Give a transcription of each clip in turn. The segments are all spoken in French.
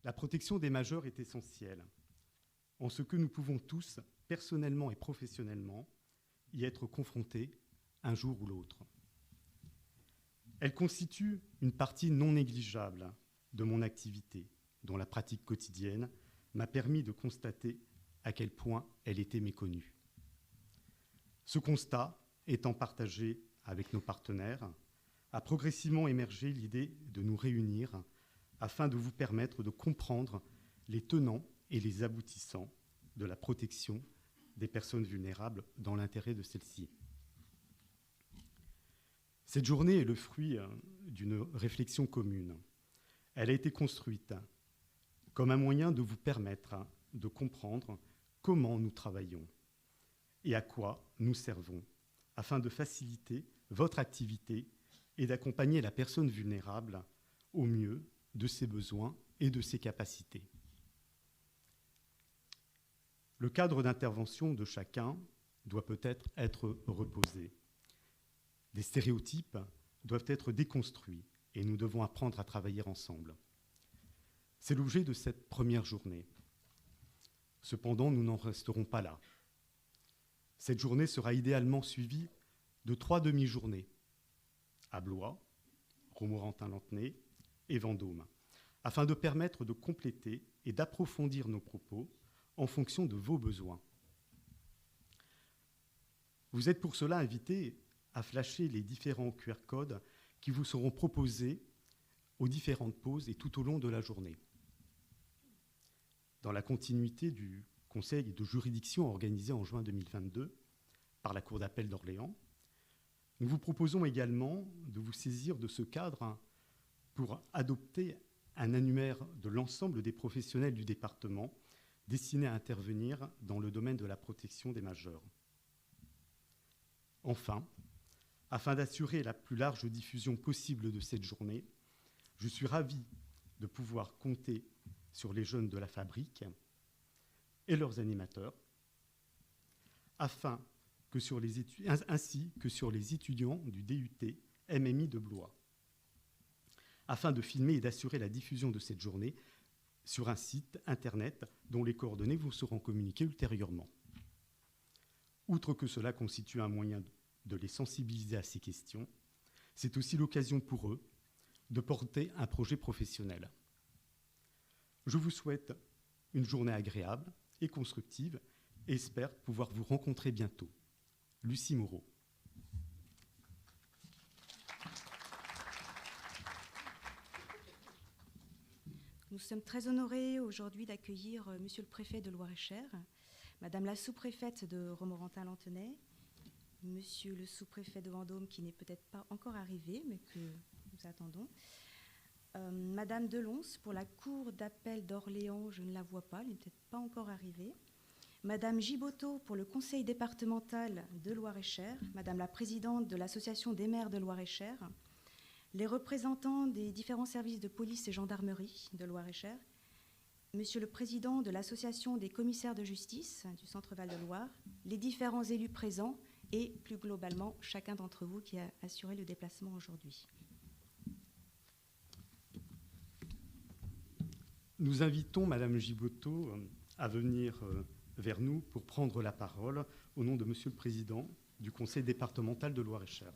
La protection des majeurs est essentielle, en ce que nous pouvons tous, personnellement et professionnellement, y être confrontés un jour ou l'autre. Elle constitue une partie non négligeable de mon activité, dont la pratique quotidienne m'a permis de constater à quel point elle était méconnue. Ce constat, étant partagé avec nos partenaires, a progressivement émergé l'idée de nous réunir afin de vous permettre de comprendre les tenants et les aboutissants de la protection des personnes vulnérables dans l'intérêt de celles-ci. Cette journée est le fruit d'une réflexion commune. Elle a été construite comme un moyen de vous permettre de comprendre comment nous travaillons et à quoi nous servons, afin de faciliter votre activité et d'accompagner la personne vulnérable au mieux de ses besoins et de ses capacités. Le cadre d'intervention de chacun doit peut-être être reposé. Des stéréotypes doivent être déconstruits et nous devons apprendre à travailler ensemble. C'est l'objet de cette première journée. Cependant, nous n'en resterons pas là. Cette journée sera idéalement suivie de 3 demi-journées à Blois, Romorantin-Lanthenay et Vendôme, afin de permettre de compléter et d'approfondir nos propos en fonction de vos besoins. Vous êtes pour cela invités à flasher les différents QR codes qui vous seront proposés aux différentes pauses et tout au long de la journée. Dans la continuité du conseil de juridiction organisé en juin 2022 par la Cour d'appel d'Orléans, nous vous proposons également de vous saisir de ce cadre pour adopter un annuaire de l'ensemble des professionnels du département destiné à intervenir dans le domaine de la protection des majeurs. Enfin, afin d'assurer la plus large diffusion possible de cette journée, je suis ravi de pouvoir compter sur les jeunes de la Fabrique et leurs animateurs, ainsi que sur les étudiants du DUT MMI de Blois, afin de filmer et d'assurer la diffusion de cette journée sur un site internet dont les coordonnées vous seront communiquées ultérieurement. Outre que cela constitue un moyen de les sensibiliser à ces questions, c'est aussi l'occasion pour eux de porter un projet professionnel. Je vous souhaite une journée agréable et constructive et espère pouvoir vous rencontrer bientôt. Lucie Moreau. Nous sommes très honorés aujourd'hui d'accueillir Monsieur le préfet de Loir-et-Cher, Madame la sous-préfète de Romorantin-Lanthenay, Monsieur le sous-préfet de Vendôme qui n'est peut-être pas encore arrivé, mais que nous attendons, Madame Delons pour la Cour d'appel d'Orléans, je ne la vois pas, elle n'est peut-être pas encore arrivée, Madame Giboteau pour le Conseil départemental de Loir-et-Cher, Madame la présidente de l'Association des maires de Loir-et-Cher, les représentants des différents services de police et gendarmerie de Loir-et-Cher, Monsieur le président de l'Association des commissaires de justice du Centre Val-de-Loire, les différents élus présents et plus globalement chacun d'entre vous qui a assuré le déplacement aujourd'hui. Nous invitons Madame Giboteau à venir vers nous pour prendre la parole au nom de Monsieur le Président du Conseil départemental de Loir-et-Cher.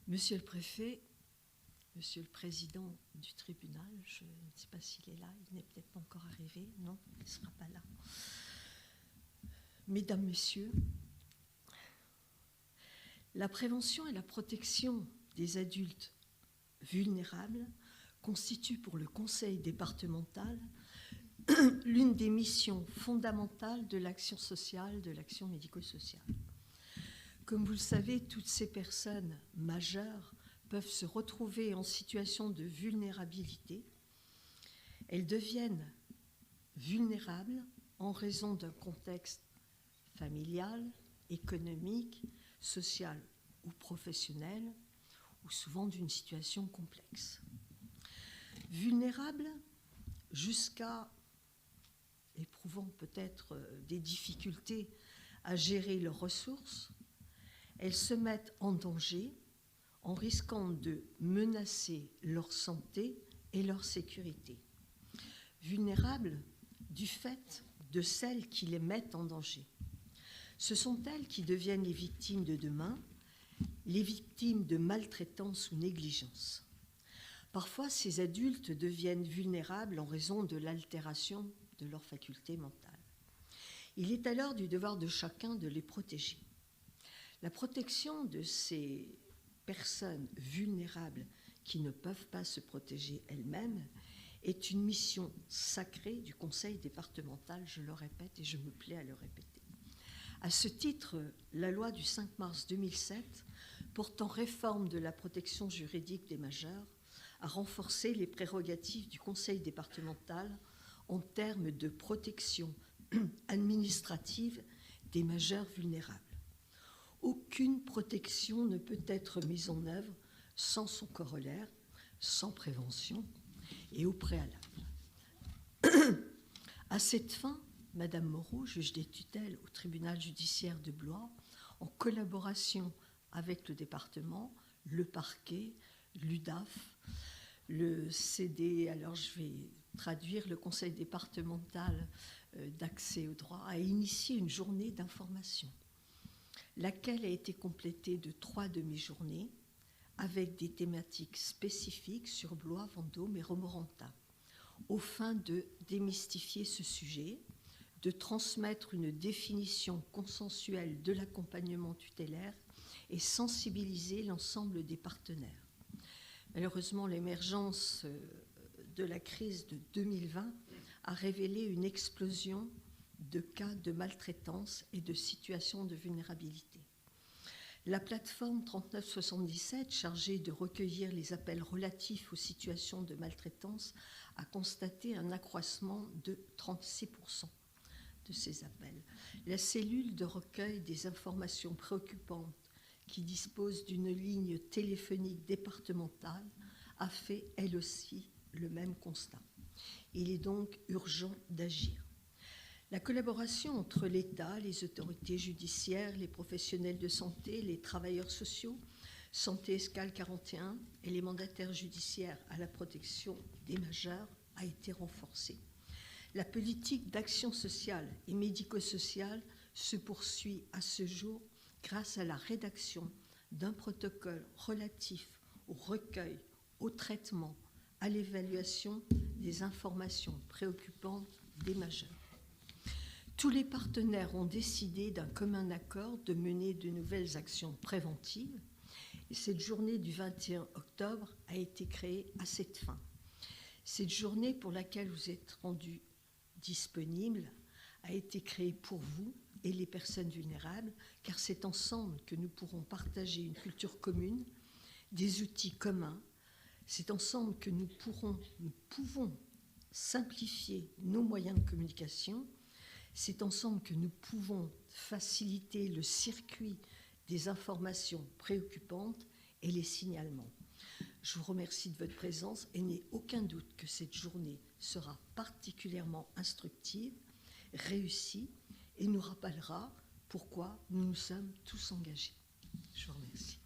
Monsieur le préfet, monsieur le président du tribunal, je ne sais pas s'il est là, il n'est peut-être pas encore arrivé, non, il ne sera pas là. Mesdames, messieurs, la prévention et la protection des adultes vulnérables constitue pour le conseil départemental l'une des missions fondamentales de l'action sociale, de l'action médico-sociale. Comme vous le savez, toutes ces personnes majeures peuvent se retrouver en situation de vulnérabilité. Elles deviennent vulnérables en raison d'un contexte familial, économique, social ou professionnel, ou souvent d'une situation complexe. Vulnérables jusqu'à éprouvant peut-être des difficultés à gérer leurs ressources, elles se mettent en danger en risquant de menacer leur santé et leur sécurité. Vulnérables du fait de celles qui les mettent en danger. Ce sont elles qui deviennent les victimes de demain, les victimes de maltraitance ou négligence. Parfois, ces adultes deviennent vulnérables en raison de l'altération de leurs facultés mentales. Il est alors du devoir de chacun de les protéger. La protection de ces personnes vulnérables qui ne peuvent pas se protéger elles-mêmes est une mission sacrée du Conseil départemental, je le répète et je me plais à le répéter. À ce titre, la loi du 5 mars 2007 portant réforme de la protection juridique des majeurs a renforcé les prérogatives du Conseil départemental en termes de protection administrative des majeurs vulnérables. Aucune protection ne peut être mise en œuvre sans son corollaire, sans prévention et au préalable. À cette fin, Madame Moreau, juge des tutelles au tribunal judiciaire de Blois, en collaboration avec le département, le parquet, l'UDAF, le CD, alors je vais traduire, le conseil départemental d'accès au droit, a initié une journée d'information, laquelle a été complétée de 3 demi-journées avec des thématiques spécifiques sur Blois, Vendôme et Romorantin, aux fins de démystifier ce sujet, de transmettre une définition consensuelle de l'accompagnement tutélaire et sensibiliser l'ensemble des partenaires. Malheureusement, l'émergence de la crise de 2020 a révélé une explosion de cas de maltraitance et de situations de vulnérabilité. La plateforme 3977, chargée de recueillir les appels relatifs aux situations de maltraitance, a constaté un accroissement de 36% de ces appels. La cellule de recueil des informations préoccupantes, qui dispose d'une ligne téléphonique départementale, a fait elle aussi le même constat. Il est donc urgent d'agir. La collaboration entre l'État, les autorités judiciaires, les professionnels de santé, les travailleurs sociaux, Santé Escale 41 et les mandataires judiciaires à la protection des majeurs a été renforcée. La politique d'action sociale et médico-sociale se poursuit à ce jour grâce à la rédaction d'un protocole relatif au recueil, au traitement, à l'évaluation des informations préoccupantes des majeurs. Tous les partenaires ont décidé d'un commun accord de mener de nouvelles actions préventives et cette journée du 21 octobre a été créée à cette fin. Cette journée pour laquelle vous êtes rendus disponibles a été créée pour vous et les personnes vulnérables, car c'est ensemble que nous pourrons partager une culture commune, des outils communs. C'est ensemble que nous pouvons simplifier nos moyens de communication. C'est ensemble que nous pouvons faciliter le circuit des informations préoccupantes et les signalements. Je vous remercie de votre présence et n'ai aucun doute que cette journée sera particulièrement instructive, réussie et nous rappellera pourquoi nous nous sommes tous engagés. Je vous remercie.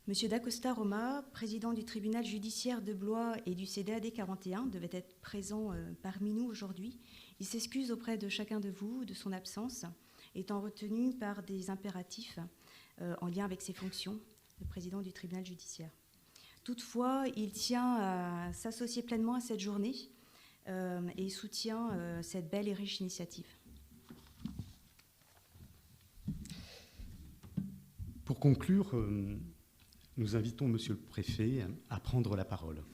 Monsieur Dacosta Roma, président du tribunal judiciaire de Blois et du CDAD 41, devait être présent parmi nous aujourd'hui. Il s'excuse auprès de chacun de vous de son absence, étant retenu par des impératifs en lien avec ses fonctions de président du tribunal judiciaire. Toutefois, il tient à s'associer pleinement à cette journée et soutient cette belle et riche initiative. Pour conclure, nous invitons Monsieur le Préfet à prendre la parole.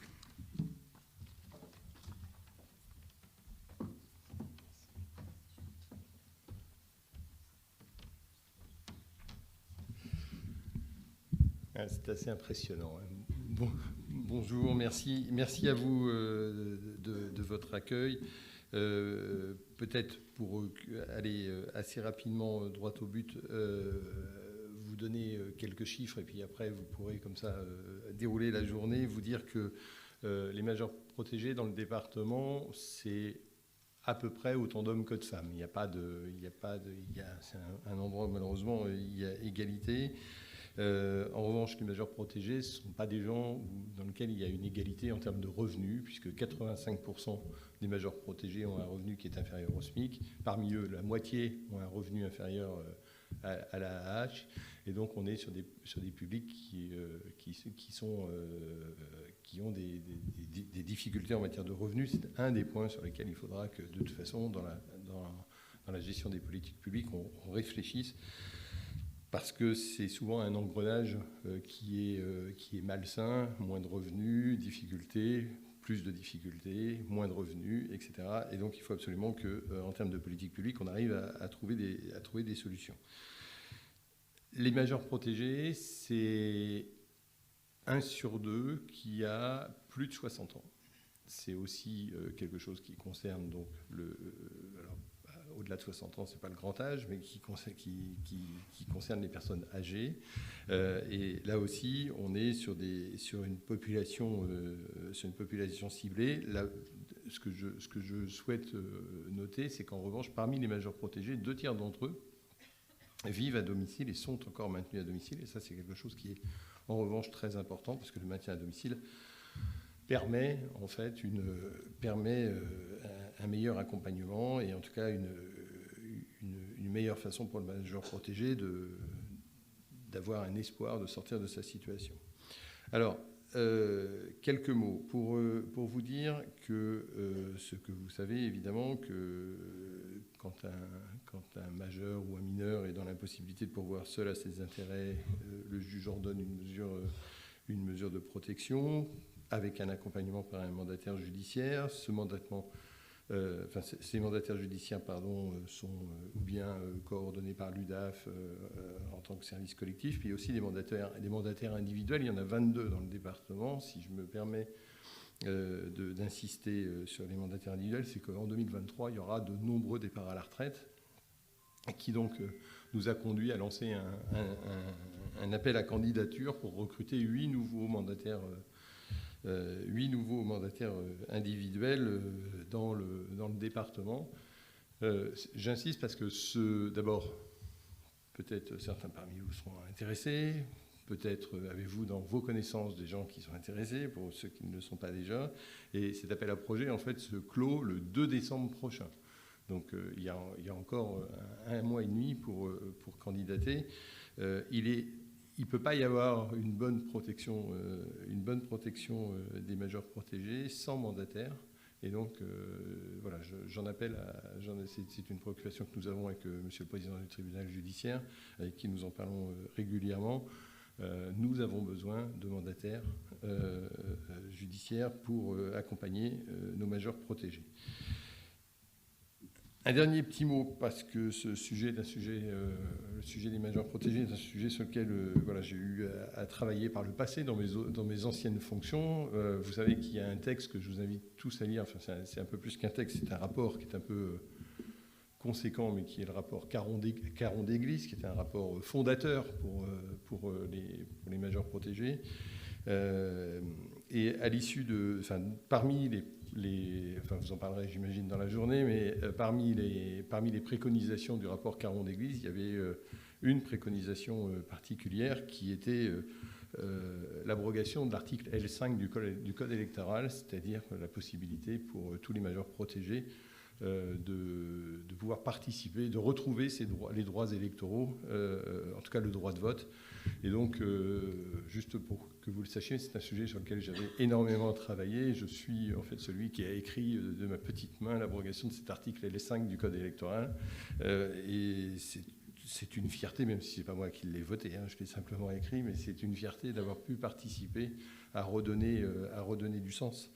c'est assez impressionnant. Bonjour, merci à vous de votre accueil. Peut-être pour aller assez rapidement droit au but, vous donner quelques chiffres et puis après vous pourrez comme ça dérouler la journée, vous dire que les majeurs protégés dans le département, c'est à peu près autant d'hommes que de femmes. C'est un endroit où malheureusement il y a égalité. En revanche, les majeurs protégés, ce ne sont pas des gens dans lesquels il y a une égalité en termes de revenus, puisque 85% des majeurs protégés ont un revenu qui est inférieur au SMIC. Parmi eux, la moitié ont un revenu inférieur à la AH. Et donc, on est sur des publics qui ont des difficultés en matière de revenus. C'est un des points sur lesquels il faudra que, de toute façon, dans la gestion des politiques publiques, on réfléchisse, parce que c'est souvent un engrenage qui est malsain, moins de revenus, difficultés, plus de difficultés, moins de revenus, etc. Et donc, il faut absolument qu'en termes de politique publique, on arrive à trouver des solutions. Les majeurs protégés, c'est 1 sur 2 qui a plus de 60 ans. C'est aussi quelque chose qui concerne donc au-delà de 60 ans, ce n'est pas le grand âge, mais qui concerne les personnes âgées. Et là aussi, on est sur une population ciblée. Là, ce que je souhaite noter, c'est qu'en revanche, parmi les majeurs protégés, 2 tiers d'entre eux vivent à domicile et sont encore maintenus à domicile. Et ça, c'est quelque chose qui est en revanche très important, parce que le maintien à domicile permet en fait un meilleur accompagnement et en tout cas une meilleure façon pour le majeur protégé d'avoir un espoir de sortir de sa situation. Alors, quelques mots pour vous dire que ce que vous savez évidemment, que quand un majeur ou un mineur est dans l'impossibilité de pourvoir seul à ses intérêts, le juge ordonne une mesure de protection avec un accompagnement par un mandataire judiciaire. Ces mandataires judiciaires sont ou bien coordonnés par l'UDAF en tant que service collectif, puis aussi des mandataires individuels. Il y en a 22 dans le département. Si je me permets d'insister sur les mandataires individuels, c'est qu'en 2023, il y aura de nombreux départs à la retraite, qui donc nous a conduit à lancer un appel à candidature pour recruter 8 nouveaux mandataires individuels dans le département. J'insiste parce que d'abord, peut-être certains parmi vous seront intéressés, peut-être avez-vous dans vos connaissances des gens qui sont intéressés, pour ceux qui ne le sont pas déjà. Et cet appel à projet, en fait, se clôt le 2 décembre prochain. Donc il y a encore un mois et demi pour candidater. Il ne peut pas y avoir une bonne protection des majeurs protégés sans mandataire. Et donc, voilà, j'en appelle c'est une préoccupation que nous avons avec Monsieur le Président du tribunal judiciaire, avec qui nous en parlons régulièrement. Nous avons besoin de mandataires judiciaires pour accompagner nos majeurs protégés. Un dernier petit mot, parce que le sujet des majeurs protégés est un sujet sur lequel j'ai eu à travailler par le passé dans mes anciennes fonctions. Vous savez qu'il y a un texte que je vous invite tous à lire. Enfin, c'est un peu plus qu'un texte, c'est un rapport qui est un peu conséquent, mais qui est le rapport Caron d'Église, qui est un rapport fondateur pour les majeurs protégés. Et à l'issue parmi vous en parlerez j'imagine dans la journée, mais parmi les préconisations du rapport Caron d'Église, il y avait une préconisation particulière qui était l'abrogation de l'article L5 du Code électoral, c'est-à-dire la possibilité pour tous les majeurs protégés de pouvoir participer, de retrouver les droits électoraux, en tout cas le droit de vote. Et donc, juste pour que vous le sachiez, c'est un sujet sur lequel j'avais énormément travaillé. Je suis en fait celui qui a écrit de ma petite main l'abrogation de cet article L5 du Code électoral. Et c'est une fierté, même si ce n'est pas moi qui l'ai voté, je l'ai simplement écrit, mais c'est une fierté d'avoir pu participer à redonner du sens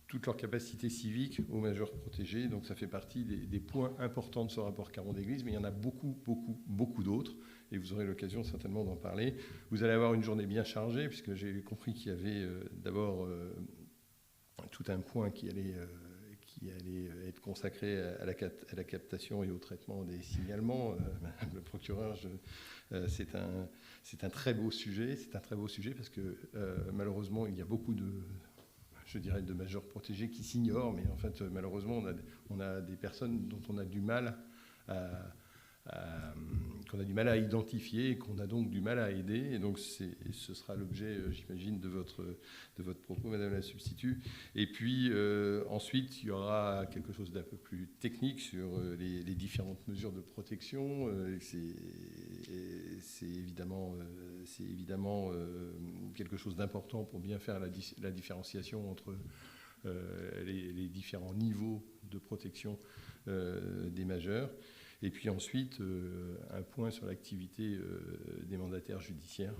toute toute leur capacité civique aux majeurs protégés. Donc ça fait partie des points importants de ce rapport Caron d'Église, mais il y en a beaucoup, beaucoup, beaucoup d'autres, et vous aurez l'occasion certainement d'en parler. Vous allez avoir une journée bien chargée, puisque j'ai compris qu'il y avait d'abord tout un point qui allait être consacré à la captation et au traitement des signalements. Madame le procureur, c'est un très beau sujet. C'est un très beau sujet parce que malheureusement, il y a beaucoup de majeurs protégés qui s'ignorent, mais en fait, malheureusement, on a des personnes dont on a du mal à identifier et qu'on a donc du mal à aider. Et donc, ce sera l'objet, j'imagine, de votre propos, Madame la substitut. Et puis, ensuite, il y aura quelque chose d'un peu plus technique sur les différentes mesures de protection. C'est évidemment quelque chose d'important pour bien faire la différenciation entre les différents niveaux de protection des majeurs. Et puis ensuite, un point sur l'activité des mandataires judiciaires,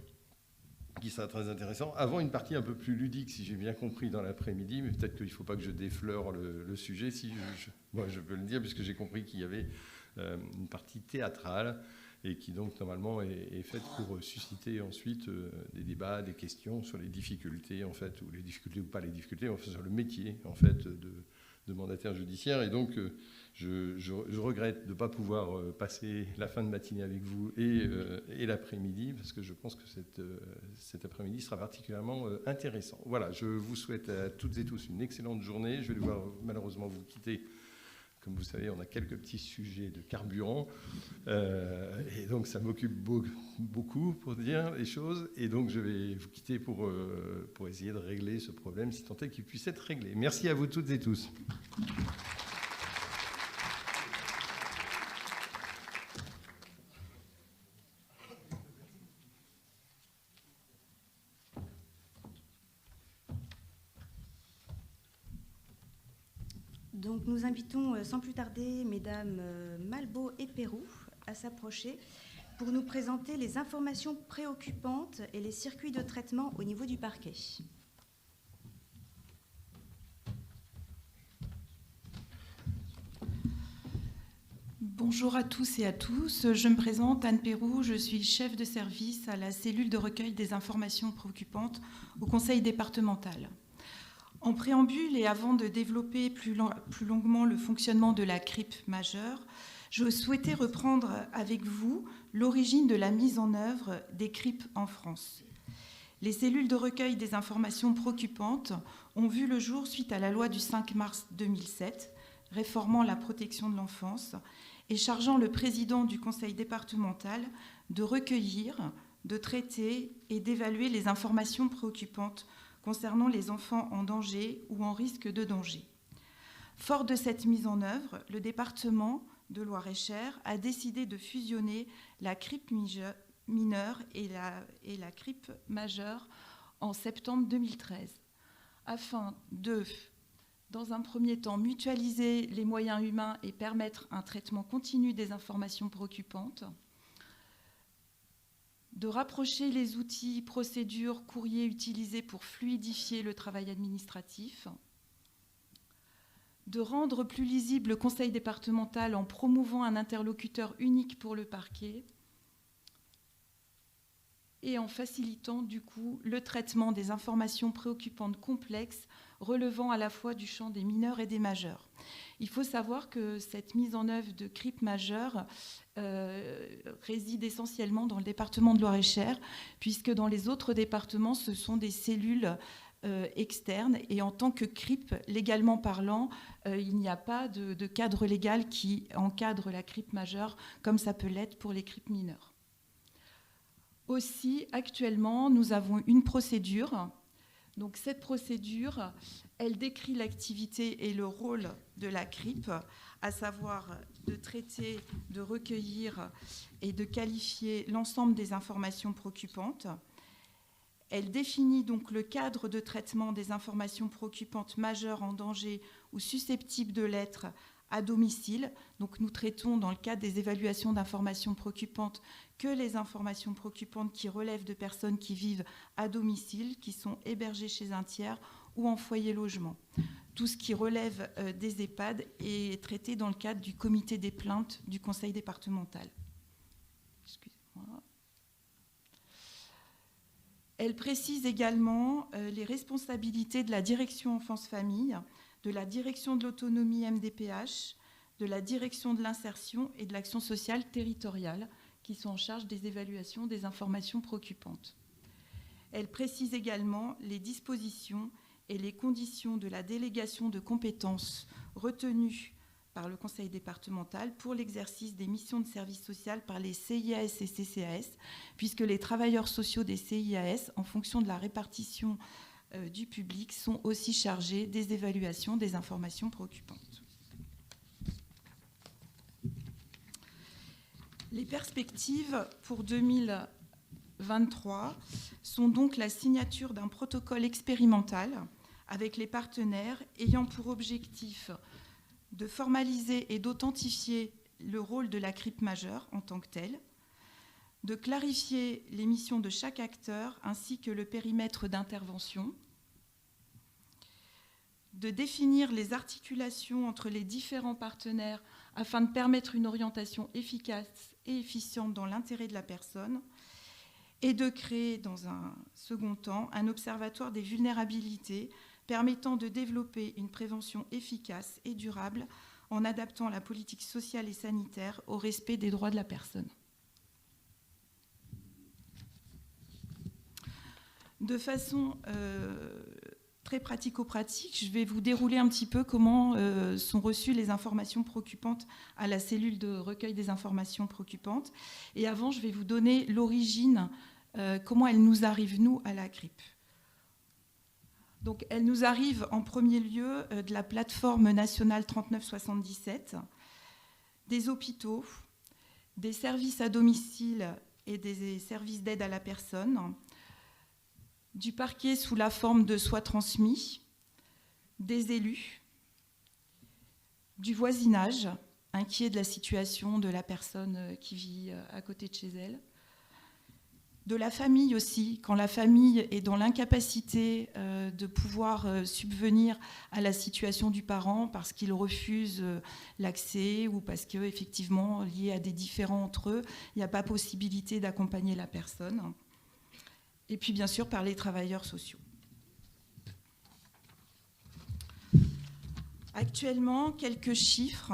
qui sera très intéressant. Avant, une partie un peu plus ludique, si j'ai bien compris, dans l'après-midi, mais peut-être qu'il ne faut pas que je défleure le sujet, si moi je peux le dire, puisque j'ai compris qu'il y avait une partie théâtrale, et qui donc normalement est faite pour susciter ensuite des débats, des questions sur les difficultés, en fait, ou les difficultés ou pas les difficultés, en fait, sur le métier, en fait, de mandataire judiciaire. Et donc, je regrette de ne pas pouvoir passer la fin de matinée avec vous et l'après-midi, parce que je pense que cet après-midi sera particulièrement intéressant. Voilà, je vous souhaite à toutes et tous une excellente journée. Je vais devoir malheureusement vous quitter. Comme vous savez, on a quelques petits sujets de carburant, et donc ça m'occupe beaucoup, pour dire les choses, et donc je vais vous quitter pour essayer de régler ce problème, si tant est qu'il puisse être réglé. Merci à vous toutes et tous. Donc nous invitons sans plus tarder Mesdames Malbaud et Perroux à s'approcher pour nous présenter les informations préoccupantes et les circuits de traitement au niveau du parquet. Bonjour à tous et à tous. Je me présente, Anne Perroux, je suis chef de service à la cellule de recueil des informations préoccupantes au Conseil départemental. En préambule et avant de développer plus longuement le fonctionnement de la CRIP majeure, je souhaitais reprendre avec vous l'origine de la mise en œuvre des CRIP en France. Les cellules de recueil des informations préoccupantes ont vu le jour suite à la loi du 5 mars 2007, réformant la protection de l'enfance et chargeant le président du conseil départemental de recueillir, de traiter et d'évaluer les informations préoccupantes concernant les enfants en danger ou en risque de danger. Fort de cette mise en œuvre, le département de Loir-et-Cher a décidé de fusionner la CRIP mineure et la CRIP majeure en septembre 2013, afin de, dans un premier temps, mutualiser les moyens humains et permettre un traitement continu des informations préoccupantes, de rapprocher les outils, procédures, courriers utilisés pour fluidifier le travail administratif, de rendre plus lisible le conseil départemental en promouvant un interlocuteur unique pour le parquet et en facilitant du coup le traitement des informations préoccupantes complexes relevant à la fois du champ des mineurs et des majeurs. Il faut savoir que cette mise en œuvre de CRIP majeure réside essentiellement dans le département de Loir-et-Cher, puisque dans les autres départements, ce sont des cellules externes, et en tant que CRIP, légalement parlant, il n'y a pas de cadre légal qui encadre la CRIP majeure, comme ça peut l'être pour les CRIP mineurs. Aussi, actuellement, nous avons une procédure. Donc cette procédure, elle décrit l'activité et le rôle de la CRIP, à savoir de traiter, de recueillir et de qualifier l'ensemble des informations préoccupantes. Elle définit donc le cadre de traitement des informations préoccupantes majeures en danger ou susceptibles de l'être à domicile. Donc nous traitons dans le cadre des évaluations d'informations préoccupantes que les informations préoccupantes qui relèvent de personnes qui vivent à domicile, qui sont hébergées chez un tiers ou en foyer logement. tout ce qui relève des EHPAD est traité dans le cadre du comité des plaintes du conseil départemental. Excusez-moi. Elle précise également les responsabilités de la direction enfance-famille, de la direction de l'autonomie MDPH, de la direction de l'insertion et de l'action sociale territoriale, qui sont en charge des évaluations des informations préoccupantes. Elle précise également les dispositions et les conditions de la délégation de compétences retenues par le conseil départemental pour l'exercice des missions de service social par les CIAS et CCAS, puisque les travailleurs sociaux des CIAS, en fonction de la répartition du public, sont aussi chargés des évaluations des informations préoccupantes. Les perspectives pour 2023 sont donc la signature d'un protocole expérimental avec les partenaires ayant pour objectif de formaliser et d'authentifier le rôle de la CRIP majeure en tant que telle, de clarifier les missions de chaque acteur ainsi que le périmètre d'intervention, de définir les articulations entre les différents partenaires afin de permettre une orientation efficace et efficiente dans l'intérêt de la personne, et de créer, dans un second temps, un observatoire des vulnérabilités permettant de développer une prévention efficace et durable en adaptant la politique sociale et sanitaire au respect des droits de la personne. De façon très pratico-pratique, je vais vous dérouler un petit peu comment sont reçues les informations préoccupantes à la cellule de recueil des informations préoccupantes. Et avant, je vais vous donner l'origine, comment elle nous arrive, nous, à la CRIP. Donc, elle nous arrive en premier lieu de la plateforme nationale 3977, des hôpitaux, des services à domicile et des services d'aide à la personne, du parquet sous la forme de soins transmis, des élus, du voisinage, inquiet de la situation de la personne qui vit à côté de chez elle, de la famille aussi, quand la famille est dans l'incapacité de pouvoir subvenir à la situation du parent parce qu'il refuse l'accès ou parce qu'effectivement, lié à des différends entre eux, il n'y a pas possibilité d'accompagner la personne. Et puis bien sûr par les travailleurs sociaux. Actuellement, quelques chiffres.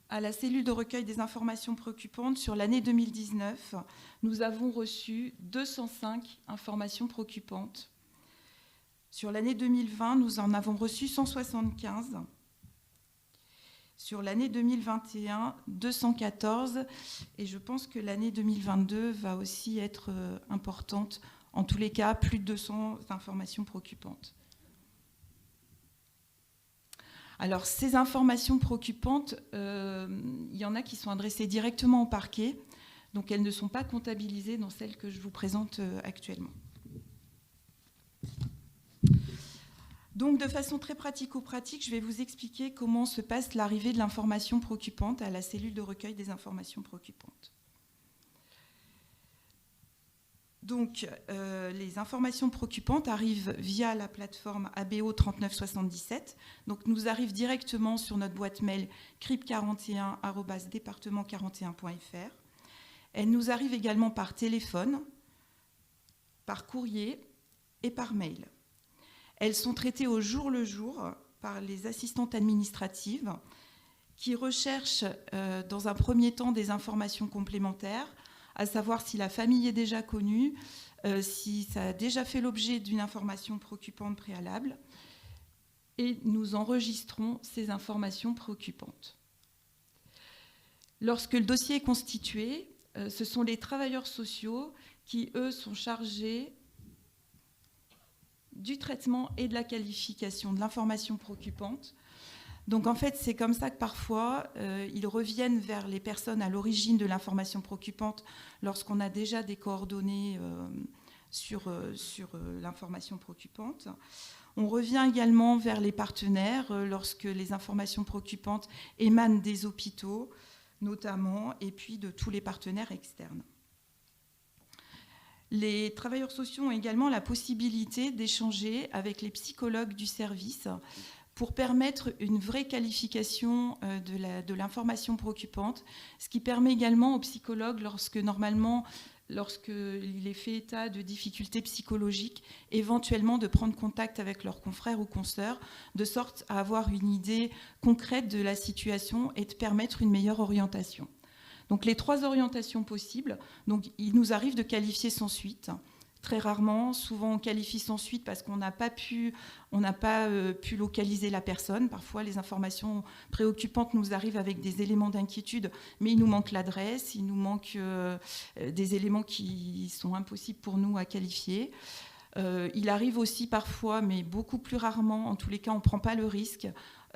À la cellule de recueil des informations préoccupantes, sur l'année 2019, nous avons reçu 205 informations préoccupantes. Sur l'année 2020, nous en avons reçu 175. Sur l'année 2021, 214. Et je pense que l'année 2022 va aussi être importante. En tous les cas, plus de 200 informations préoccupantes. Alors, ces informations préoccupantes, il y en a qui sont adressées directement au parquet, donc elles ne sont pas comptabilisées dans celles que je vous présente actuellement. Donc, de façon très pratico-pratique, je vais vous expliquer comment se passe l'arrivée de l'information préoccupante à la cellule de recueil des informations préoccupantes. Donc, les informations préoccupantes arrivent via la plateforme ABO 3977. Donc, nous arrivent directement sur notre boîte mail crip41@departement41.fr. Elles nous arrivent également par téléphone, par courrier et par mail. Elles sont traitées au jour le jour par les assistantes administratives qui recherchent dans un premier temps des informations complémentaires, à savoir si la famille est déjà connue, si ça a déjà fait l'objet d'une information préoccupante préalable, et nous enregistrons ces informations préoccupantes. Lorsque le dossier est constitué, ce sont les travailleurs sociaux qui, eux, sont chargés du traitement et de la qualification de l'information préoccupante. Donc en fait, c'est comme ça que parfois, ils reviennent vers les personnes à l'origine de l'information préoccupante lorsqu'on a déjà des coordonnées sur l'information préoccupante. On revient également vers les partenaires lorsque les informations préoccupantes émanent des hôpitaux, notamment, et puis de tous les partenaires externes. Les travailleurs sociaux ont également la possibilité d'échanger avec les psychologues du service pour permettre une vraie qualification de l'information préoccupante, ce qui permet également aux psychologues, lorsqu'il est fait état de difficultés psychologiques, éventuellement de prendre contact avec leurs confrères ou consoeurs, de sorte à avoir une idée concrète de la situation et de permettre une meilleure orientation. Donc les 3 orientations possibles, donc il nous arrive de qualifier sans suite. Très rarement, souvent on qualifie sans suite parce qu'on n'a pas pu localiser la personne. Parfois les informations préoccupantes nous arrivent avec des éléments d'inquiétude, mais il nous manque l'adresse, il nous manque des éléments qui sont impossibles pour nous à qualifier. Il arrive aussi parfois, mais beaucoup plus rarement, en tous les cas on ne prend pas le risque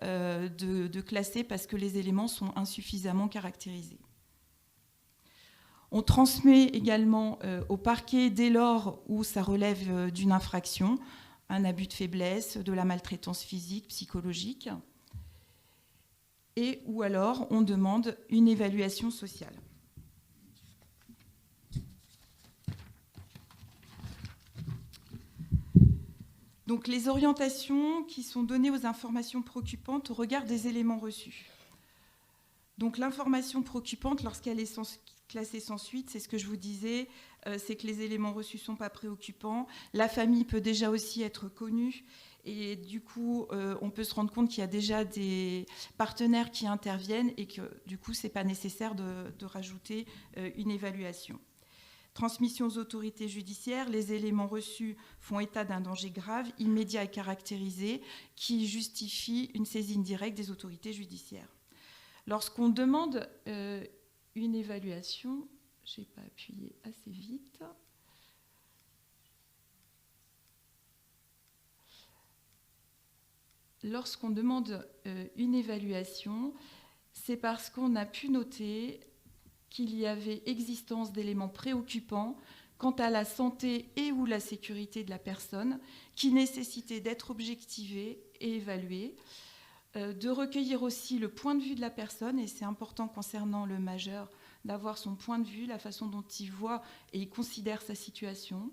de classer parce que les éléments sont insuffisamment caractérisés. On transmet également au parquet dès lors où ça relève d'une infraction, un abus de faiblesse, de la maltraitance physique, psychologique, et ou alors on demande une évaluation sociale. Donc les orientations qui sont données aux informations préoccupantes au regard des éléments reçus. Donc l'information préoccupante, lorsqu'elle est classée sans suite, c'est ce que je vous disais, c'est que les éléments reçus ne sont pas préoccupants. La famille peut déjà aussi être connue et du coup, on peut se rendre compte qu'il y a déjà des partenaires qui interviennent et que du coup, ce n'est pas nécessaire de rajouter une évaluation. Transmission aux autorités judiciaires, les éléments reçus font état d'un danger grave, immédiat et caractérisé, qui justifie une saisine directe des autorités judiciaires. Lorsqu'on demande une évaluation, je n'ai pas appuyé assez vite. Lorsqu'on demande une évaluation, c'est parce qu'on a pu noter qu'il y avait existence d'éléments préoccupants quant à la santé et ou la sécurité de la personne qui nécessitaient d'être objectivés et évalués. De recueillir aussi le point de vue de la personne, et c'est important concernant le majeur d'avoir son point de vue, la façon dont il voit et il considère sa situation,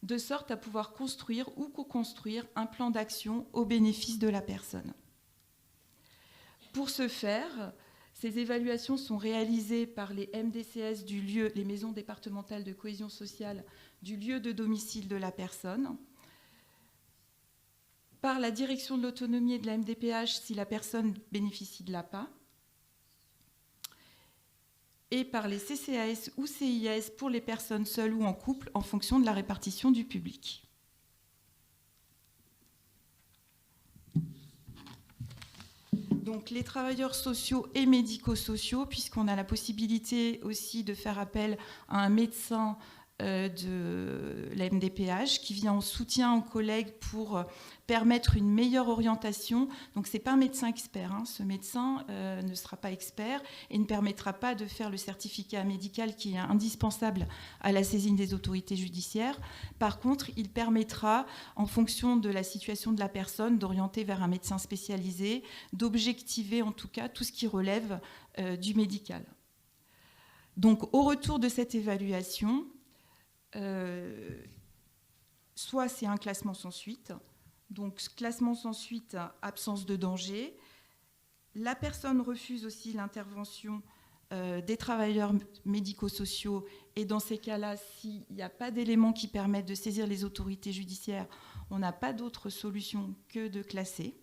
de sorte à pouvoir construire ou co-construire un plan d'action au bénéfice de la personne. Pour ce faire, ces évaluations sont réalisées par les MDCS du lieu, les maisons départementales de cohésion sociale du lieu de domicile de la personne, par la direction de l'autonomie et de la MDPH si la personne bénéficie de l'APA, et par les CCAS ou CIAS pour les personnes seules ou en couple en fonction de la répartition du public. Donc les travailleurs sociaux et médico-sociaux, puisqu'on a la possibilité aussi de faire appel à un médecin de la MDPH qui vient en soutien aux collègues pour permettre une meilleure orientation. Donc ce n'est pas un médecin expert, hein. Ce médecin ne sera pas expert et ne permettra pas de faire le certificat médical qui est indispensable à la saisine des autorités judiciaires. Par contre, il permettra, en fonction de la situation de la personne, d'orienter vers un médecin spécialisé, d'objectiver en tout cas tout ce qui relève du médical. Donc au retour de cette évaluation, soit c'est un classement sans suite, donc classement sans suite, absence de danger. La personne refuse aussi l'intervention des travailleurs médico-sociaux et dans ces cas-là, s'il n'y a pas d'éléments qui permettent de saisir les autorités judiciaires, on n'a pas d'autre solution que de classer.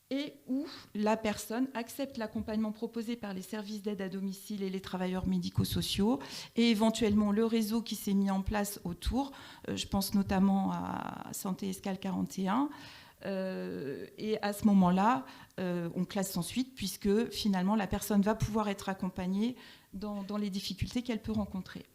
Et où la personne accepte l'accompagnement proposé par les services d'aide à domicile et les travailleurs médico-sociaux et éventuellement le réseau qui s'est mis en place autour. Je pense notamment à Santé Escale 41. Et à ce moment-là, on classe sans suite puisque finalement la personne va pouvoir être accompagnée dans les difficultés qu'elle peut rencontrer.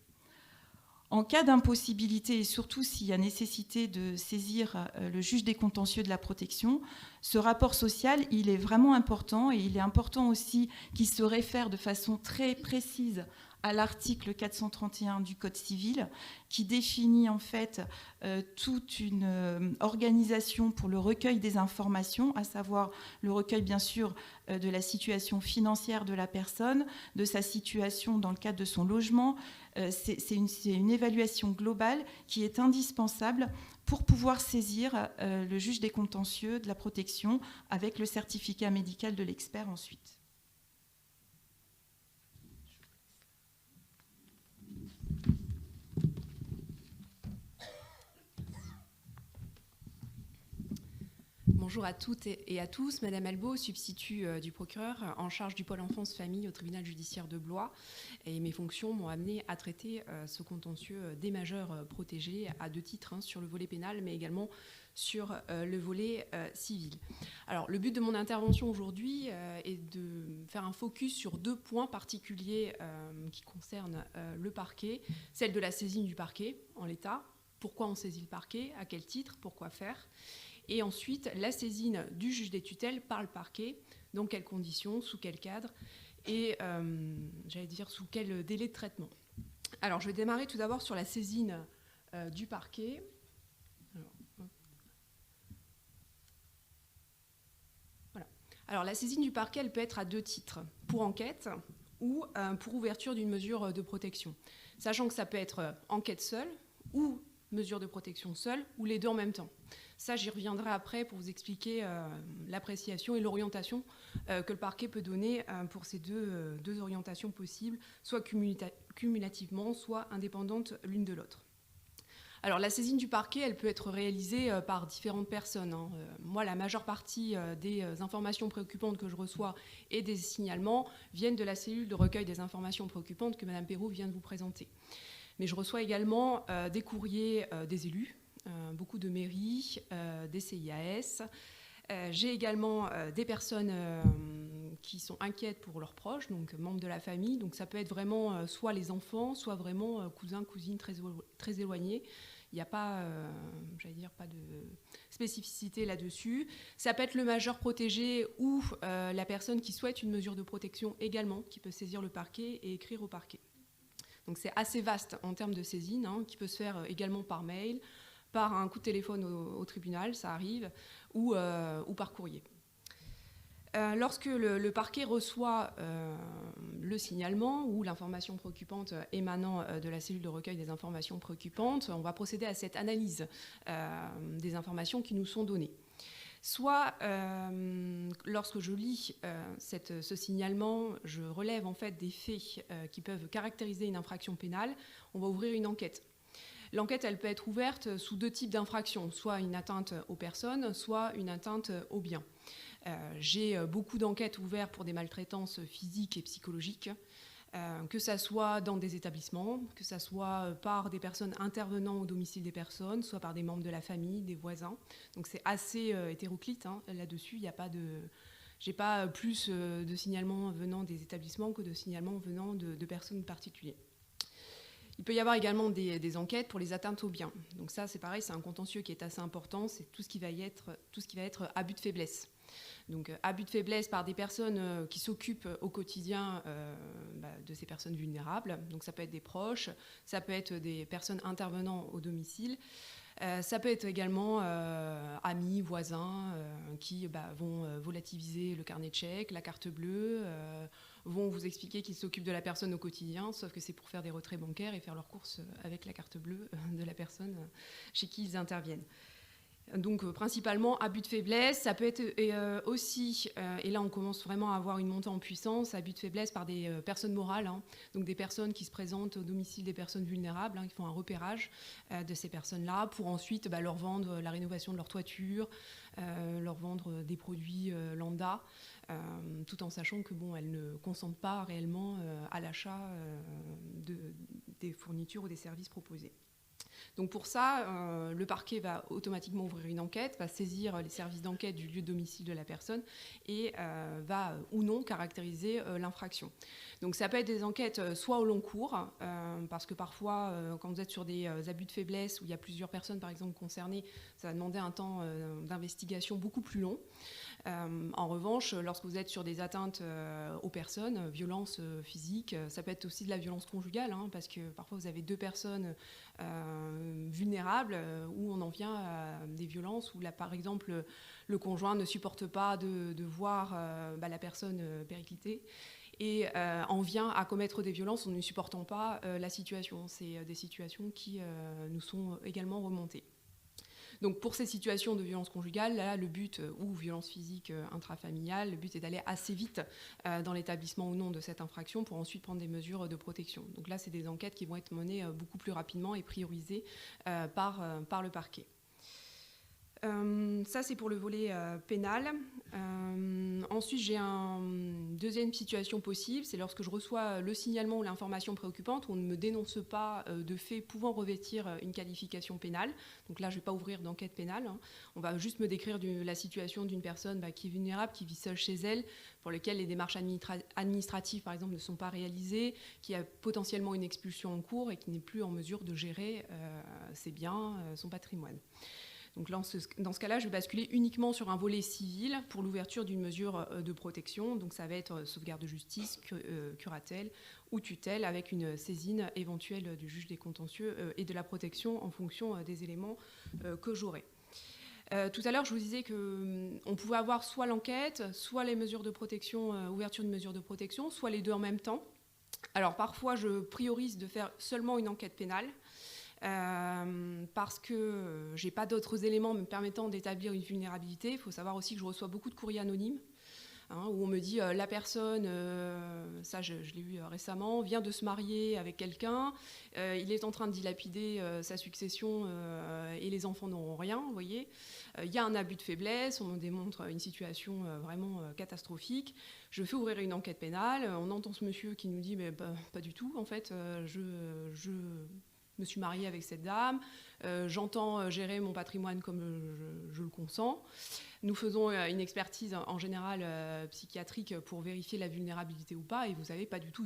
En cas d'impossibilité, et surtout s'il y a nécessité de saisir le juge des contentieux de la protection, ce rapport social, il est vraiment important et il est important aussi qu'il se réfère de façon très précise à l'article 431 du Code civil, qui définit en fait toute une organisation pour le recueil des informations, à savoir le recueil bien sûr de la situation financière de la personne, de sa situation dans le cadre de son logement. C'est une évaluation globale qui est indispensable pour pouvoir saisir le juge des contentieux de la protection avec le certificat médical de l'expert ensuite. Bonjour à toutes et à tous. Madame Albault, substitut du procureur en charge du pôle enfance-famille au tribunal judiciaire de Blois. Et mes fonctions m'ont amené à traiter ce contentieux des majeurs protégés à 2 titres, sur le volet pénal, mais également sur le volet civil. Alors, le but de mon intervention aujourd'hui est de faire un focus sur 2 points particuliers qui concernent le parquet. Celle de la saisine du parquet en l'état. Pourquoi on saisit le parquet? À quel titre? Pourquoi faire? Et ensuite, la saisine du juge des tutelles par le parquet, dans quelles conditions, sous quel cadre, et j'allais dire sous quel délai de traitement. Alors, je vais démarrer tout d'abord sur la saisine du parquet. Alors, la saisine du parquet, elle peut être à 2 titres, pour enquête ou pour ouverture d'une mesure de protection. Sachant que ça peut être enquête seule ou mesure de protection seule, ou les 2 en même temps. Ça, j'y reviendrai après pour vous expliquer l'appréciation et l'orientation que le parquet peut donner pour ces deux orientations possibles, soit cumulativement, soit indépendantes l'une de l'autre. Alors, la saisine du parquet, elle peut être réalisée par différentes personnes. Moi, la majeure partie des informations préoccupantes que je reçois et des signalements viennent de la cellule de recueil des informations préoccupantes que Mme Perrault vient de vous présenter. Mais je reçois également des courriers des élus, beaucoup de mairies, des CIAS. J'ai également des personnes qui sont inquiètes pour leurs proches, donc membres de la famille. Donc ça peut être vraiment soit les enfants, soit vraiment cousins, cousines très éloignés. Il n'y a pas, pas de spécificité là-dessus. Ça peut être le majeur protégé ou la personne qui souhaite une mesure de protection également, qui peut saisir le parquet et écrire au parquet. Donc c'est assez vaste en termes de saisine, qui peut se faire également par mail, par un coup de téléphone au tribunal, ça arrive, ou par courrier. Lorsque le parquet reçoit le signalement ou l'information préoccupante émanant de la cellule de recueil des informations préoccupantes, on va procéder à cette analyse des informations qui nous sont données. Soit, lorsque je lis ce signalement, je relève en fait des faits qui peuvent caractériser une infraction pénale, on va ouvrir une enquête. L'enquête, elle peut être ouverte sous 2 types d'infractions, soit une atteinte aux personnes, soit une atteinte aux biens. J'ai beaucoup d'enquêtes ouvertes pour des maltraitances physiques et psychologiques, que ça soit dans des établissements, que ça soit par des personnes intervenant au domicile des personnes, soit par des membres de la famille, des voisins. Donc c'est assez hétéroclite là-dessus. Il n'y a pas de... J'ai pas plus de signalements venant des établissements que de signalements venant de personnes particulières. Il peut y avoir également des enquêtes pour les atteintes aux biens. Donc ça, c'est pareil, c'est un contentieux qui est assez important. C'est tout ce qui va être abus de faiblesse. Donc abus de faiblesse par des personnes qui s'occupent au quotidien de ces personnes vulnérables. Donc ça peut être des proches, ça peut être des personnes intervenant au domicile. Ça peut être également amis, voisins qui vont volatiliser le carnet de chèques, la carte bleue, vont vous expliquer qu'ils s'occupent de la personne au quotidien, sauf que c'est pour faire des retraits bancaires et faire leurs courses avec la carte bleue de la personne chez qui ils interviennent. Donc principalement abus de faiblesse, ça peut être aussi, et là on commence vraiment à avoir une montée en puissance, abus de faiblesse par des personnes morales, donc des personnes qui se présentent au domicile des personnes vulnérables, qui font un repérage de ces personnes-là pour ensuite leur vendre la rénovation de leur toiture, leur vendre des produits lambda, tout en sachant que elles ne consentent pas réellement à l'achat des fournitures ou des services proposés. Donc pour ça, le parquet va automatiquement ouvrir une enquête, va saisir les services d'enquête du lieu de domicile de la personne et va ou non caractériser l'infraction. Donc ça peut être des enquêtes soit au long cours, parce que parfois, quand vous êtes sur des abus de faiblesse où il y a plusieurs personnes par exemple concernées, ça va demander un temps d'investigation beaucoup plus long. En revanche, lorsque vous êtes sur des atteintes aux personnes, violences physiques, ça peut être aussi de la violence conjugale, hein, parce que parfois vous avez deux personnes vulnérables où on en vient à des violences où, là, par exemple, le conjoint ne supporte pas de voir la personne périclitée et en vient à commettre des violences en ne supportant pas la situation. C'est des situations qui nous sont également remontées. Donc pour ces situations de violence conjugale, là, le but, ou violence physique intrafamiliale, le but est d'aller assez vite dans l'établissement ou non de cette infraction pour ensuite prendre des mesures de protection. Donc là, c'est des enquêtes qui vont être menées beaucoup plus rapidement et priorisées par le parquet. Ça, c'est pour le volet pénal. Ensuite, j'ai une deuxième situation possible, c'est lorsque je reçois le signalement ou l'information préoccupante où on ne me dénonce pas de faits pouvant revêtir une qualification pénale. Donc là, je ne vais pas ouvrir d'enquête pénale, hein. On va juste me décrire la situation d'une personne qui est vulnérable, qui vit seule chez elle, pour laquelle les démarches administratives, par exemple, ne sont pas réalisées, qui a potentiellement une expulsion en cours et qui n'est plus en mesure de gérer ses biens, son patrimoine. Donc là, dans ce cas-là, je vais basculer uniquement sur un volet civil pour l'ouverture d'une mesure de protection. Donc ça va être sauvegarde de justice, curatelle ou tutelle avec une saisine éventuelle du juge des contentieux et de la protection en fonction des éléments que j'aurai. Tout à l'heure, je vous disais qu'on pouvait avoir soit l'enquête, soit les mesures de protection, ouverture de mesures de protection, soit les deux en même temps. Alors parfois, je priorise de faire seulement une enquête pénale. Parce que je n'ai pas d'autres éléments me permettant d'établir une vulnérabilité. Il faut savoir aussi que je reçois beaucoup de courriers anonymes, hein, où on me dit la personne, ça je l'ai eu récemment, vient de se marier avec quelqu'un, il est en train de dilapider sa succession et les enfants n'auront rien, vous voyez. Il y a un abus de faiblesse, on me démontre une situation vraiment catastrophique. Je fais ouvrir une enquête pénale, on entend ce monsieur qui nous dit mais pas du tout, en fait, je me suis mariée avec cette dame, j'entends gérer mon patrimoine comme je le consens. Nous faisons une expertise en général psychiatrique pour vérifier la vulnérabilité ou pas, et vous n'avez pas du tout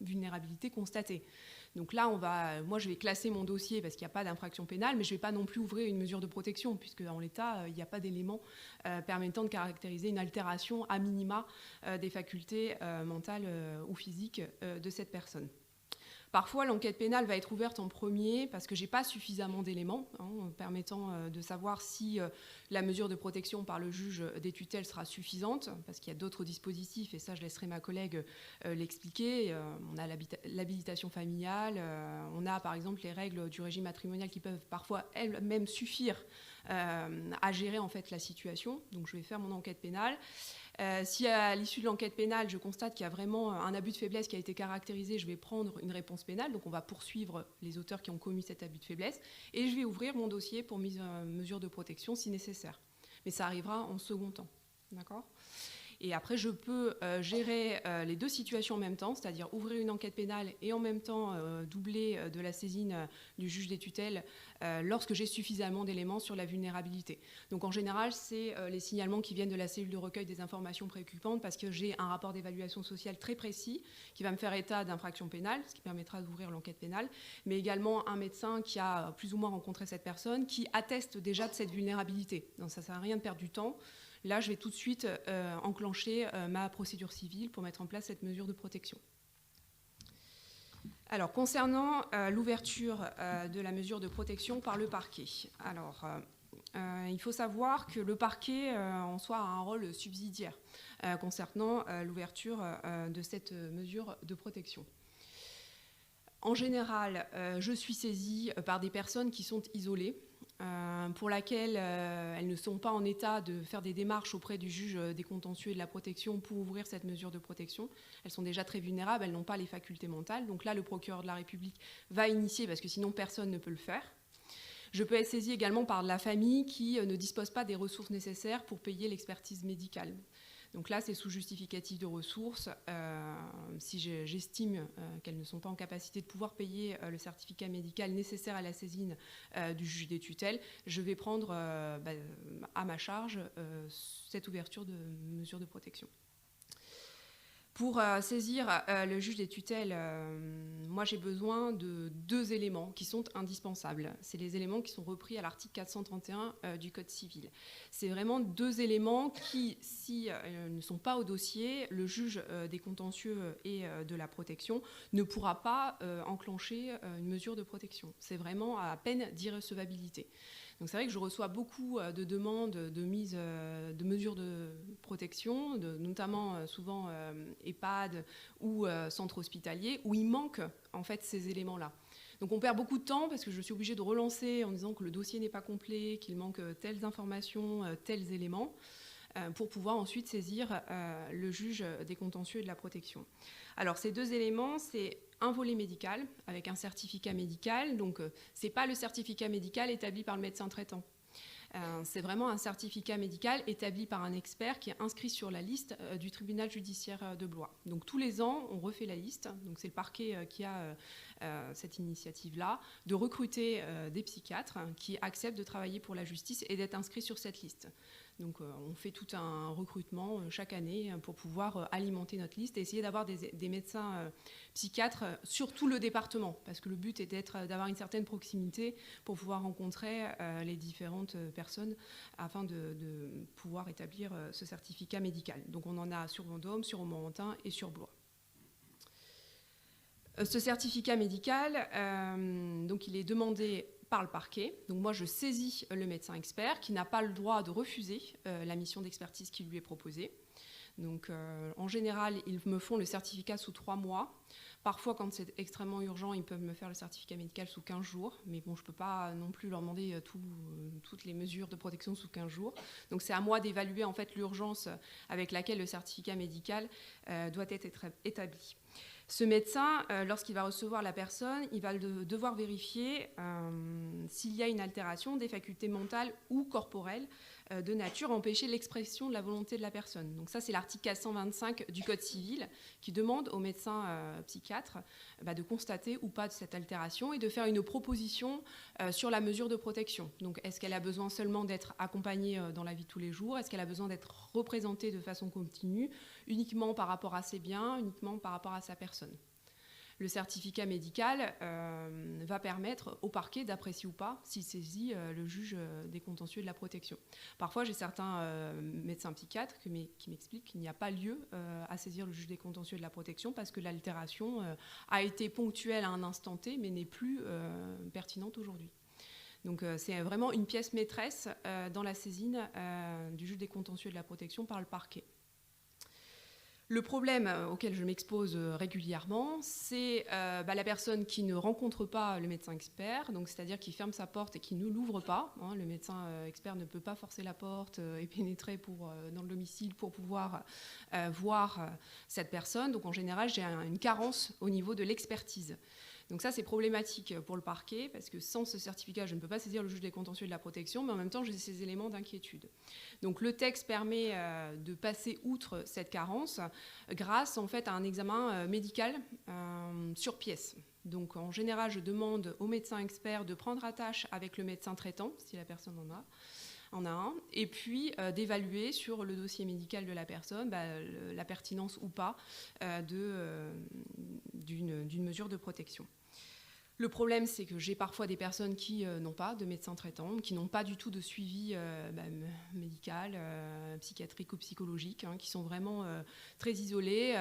vulnérabilité constatée. Donc là, moi je vais classer mon dossier parce qu'il n'y a pas d'infraction pénale, mais je ne vais pas non plus ouvrir une mesure de protection, puisque en l'état, il n'y a pas d'éléments permettant de caractériser une altération à minima des facultés mentales ou physiques de cette personne. Parfois, l'enquête pénale va être ouverte en premier parce que je n'ai pas suffisamment d'éléments permettant de savoir si la mesure de protection par le juge des tutelles sera suffisante, parce qu'il y a d'autres dispositifs, et ça, je laisserai ma collègue l'expliquer. On a l'habilitation familiale, on a par exemple les règles du régime matrimonial qui peuvent parfois elles-mêmes suffire à gérer en fait la situation. Donc, je vais faire mon enquête pénale. Si à l'issue de l'enquête pénale, je constate qu'il y a vraiment un abus de faiblesse qui a été caractérisé, je vais prendre une réponse pénale. Donc on va poursuivre les auteurs qui ont commis cet abus de faiblesse et je vais ouvrir mon dossier pour mise en mesure de protection si nécessaire. Mais ça arrivera en second temps. D'accord ? Et après, je peux gérer les deux situations en même temps, c'est-à-dire ouvrir une enquête pénale et en même temps doubler de la saisine du juge des tutelles lorsque j'ai suffisamment d'éléments sur la vulnérabilité. Donc en général, c'est les signalements qui viennent de la cellule de recueil des informations préoccupantes parce que j'ai un rapport d'évaluation sociale très précis qui va me faire état d'infraction pénale, ce qui permettra d'ouvrir l'enquête pénale, mais également un médecin qui a plus ou moins rencontré cette personne qui atteste déjà de cette vulnérabilité. Donc ça ne sert à rien de perdre du temps. Là, je vais tout de suite enclencher ma procédure civile pour mettre en place cette mesure de protection. Alors, concernant l'ouverture de la mesure de protection par le parquet. Alors, il faut savoir que le parquet en soi a un rôle subsidiaire concernant l'ouverture de cette mesure de protection. En général, je suis saisie par des personnes qui sont isolées, pour laquelle elles ne sont pas en état de faire des démarches auprès du juge des contentieux et de la protection pour ouvrir cette mesure de protection. Elles sont déjà très vulnérables, elles n'ont pas les facultés mentales. Donc là, le procureur de la République va initier parce que sinon personne ne peut le faire. Je peux être saisie également par la famille qui ne dispose pas des ressources nécessaires pour payer l'expertise médicale. Donc là, c'est sous justificatif de ressources. Si j'estime qu'elles ne sont pas en capacité de pouvoir payer le certificat médical nécessaire à la saisine du juge des tutelles, je vais prendre à ma charge cette ouverture de mesure de protection. Pour saisir le juge des tutelles, moi j'ai besoin de 2 éléments qui sont indispensables. C'est les éléments qui sont repris à l'article 431 du Code civil. C'est vraiment 2 éléments qui, si ne sont pas au dossier, le juge des contentieux et de la protection ne pourra pas enclencher une mesure de protection. C'est vraiment à peine d'irrecevabilité. Donc c'est vrai que je reçois beaucoup de demandes de mise de mesures de protection, notamment souvent EHPAD ou centre hospitalier, où il manque en fait ces éléments-là. Donc on perd beaucoup de temps parce que je suis obligée de relancer en disant que le dossier n'est pas complet, qu'il manque telles informations, tels éléments, pour pouvoir ensuite saisir le juge des contentieux et de la protection. Alors ces 2 éléments, c'est un volet médical avec un certificat médical. Donc ce n'est pas le certificat médical établi par le médecin traitant. C'est vraiment un certificat médical établi par un expert qui est inscrit sur la liste du tribunal judiciaire de Blois. Donc tous les ans, on refait la liste. Donc c'est le parquet qui a cette initiative-là, de recruter des psychiatres qui acceptent de travailler pour la justice et d'être inscrits sur cette liste. Donc on fait tout un recrutement chaque année pour pouvoir alimenter notre liste et essayer d'avoir des médecins psychiatres sur tout le département, parce que le but est d'avoir une certaine proximité pour pouvoir rencontrer les différentes personnes afin de pouvoir établir ce certificat médical. Donc on en a sur Vendôme, sur Romorantin et sur Blois. Ce certificat médical, donc il est demandé par le parquet. Donc moi, je saisis le médecin expert qui n'a pas le droit de refuser la mission d'expertise qui lui est proposée. Donc en général, ils me font le certificat sous 3 mois. Parfois, quand c'est extrêmement urgent, ils peuvent me faire le certificat médical sous 15 jours. Mais bon, je ne peux pas non plus leur demander toutes les mesures de protection sous 15 jours. Donc c'est à moi d'évaluer en fait l'urgence avec laquelle le certificat médical doit être établi. Ce médecin, lorsqu'il va recevoir la personne, il va devoir vérifier s'il y a une altération des facultés mentales ou corporelles de nature à empêcher l'expression de la volonté de la personne. Donc ça, c'est l'article 425 du Code civil qui demande au médecin psychiatre de constater ou pas de cette altération et de faire une proposition sur la mesure de protection. Donc est-ce qu'elle a besoin seulement d'être accompagnée dans la vie de tous les jours? Est-ce qu'elle a besoin d'être représentée de façon continue, uniquement par rapport à ses biens, uniquement par rapport à sa personne? Le certificat médical va permettre au parquet d'apprécier ou pas s'il saisit le juge des contentieux de la protection. Parfois, j'ai certains médecins psychiatres qui m'expliquent qu'il n'y a pas lieu à saisir le juge des contentieux de la protection parce que l'altération a été ponctuelle à un instant T, mais n'est plus pertinente aujourd'hui. Donc c'est vraiment une pièce maîtresse dans la saisine du juge des contentieux de la protection par le parquet. Le problème auquel je m'expose régulièrement, c'est la personne qui ne rencontre pas le médecin expert, donc c'est-à-dire qui ferme sa porte et qui ne l'ouvre pas. Le médecin expert ne peut pas forcer la porte et pénétrer dans le domicile pour pouvoir voir cette personne. Donc en général, j'ai une carence au niveau de l'expertise. Donc ça, c'est problématique pour le parquet, parce que sans ce certificat, je ne peux pas saisir le juge des contentieux de la protection, mais en même temps, j'ai ces éléments d'inquiétude. Donc le texte permet de passer outre cette carence grâce en fait, à un examen médical sur pièce. Donc en général, je demande au médecin expert de prendre attache avec le médecin traitant, si la personne en a un, et puis d'évaluer sur le dossier médical de la personne la pertinence ou pas d'une mesure de protection. Le problème, c'est que j'ai parfois des personnes qui n'ont pas de médecin traitant, qui n'ont pas du tout de suivi médical, psychiatrique ou psychologique, qui sont vraiment très isolés,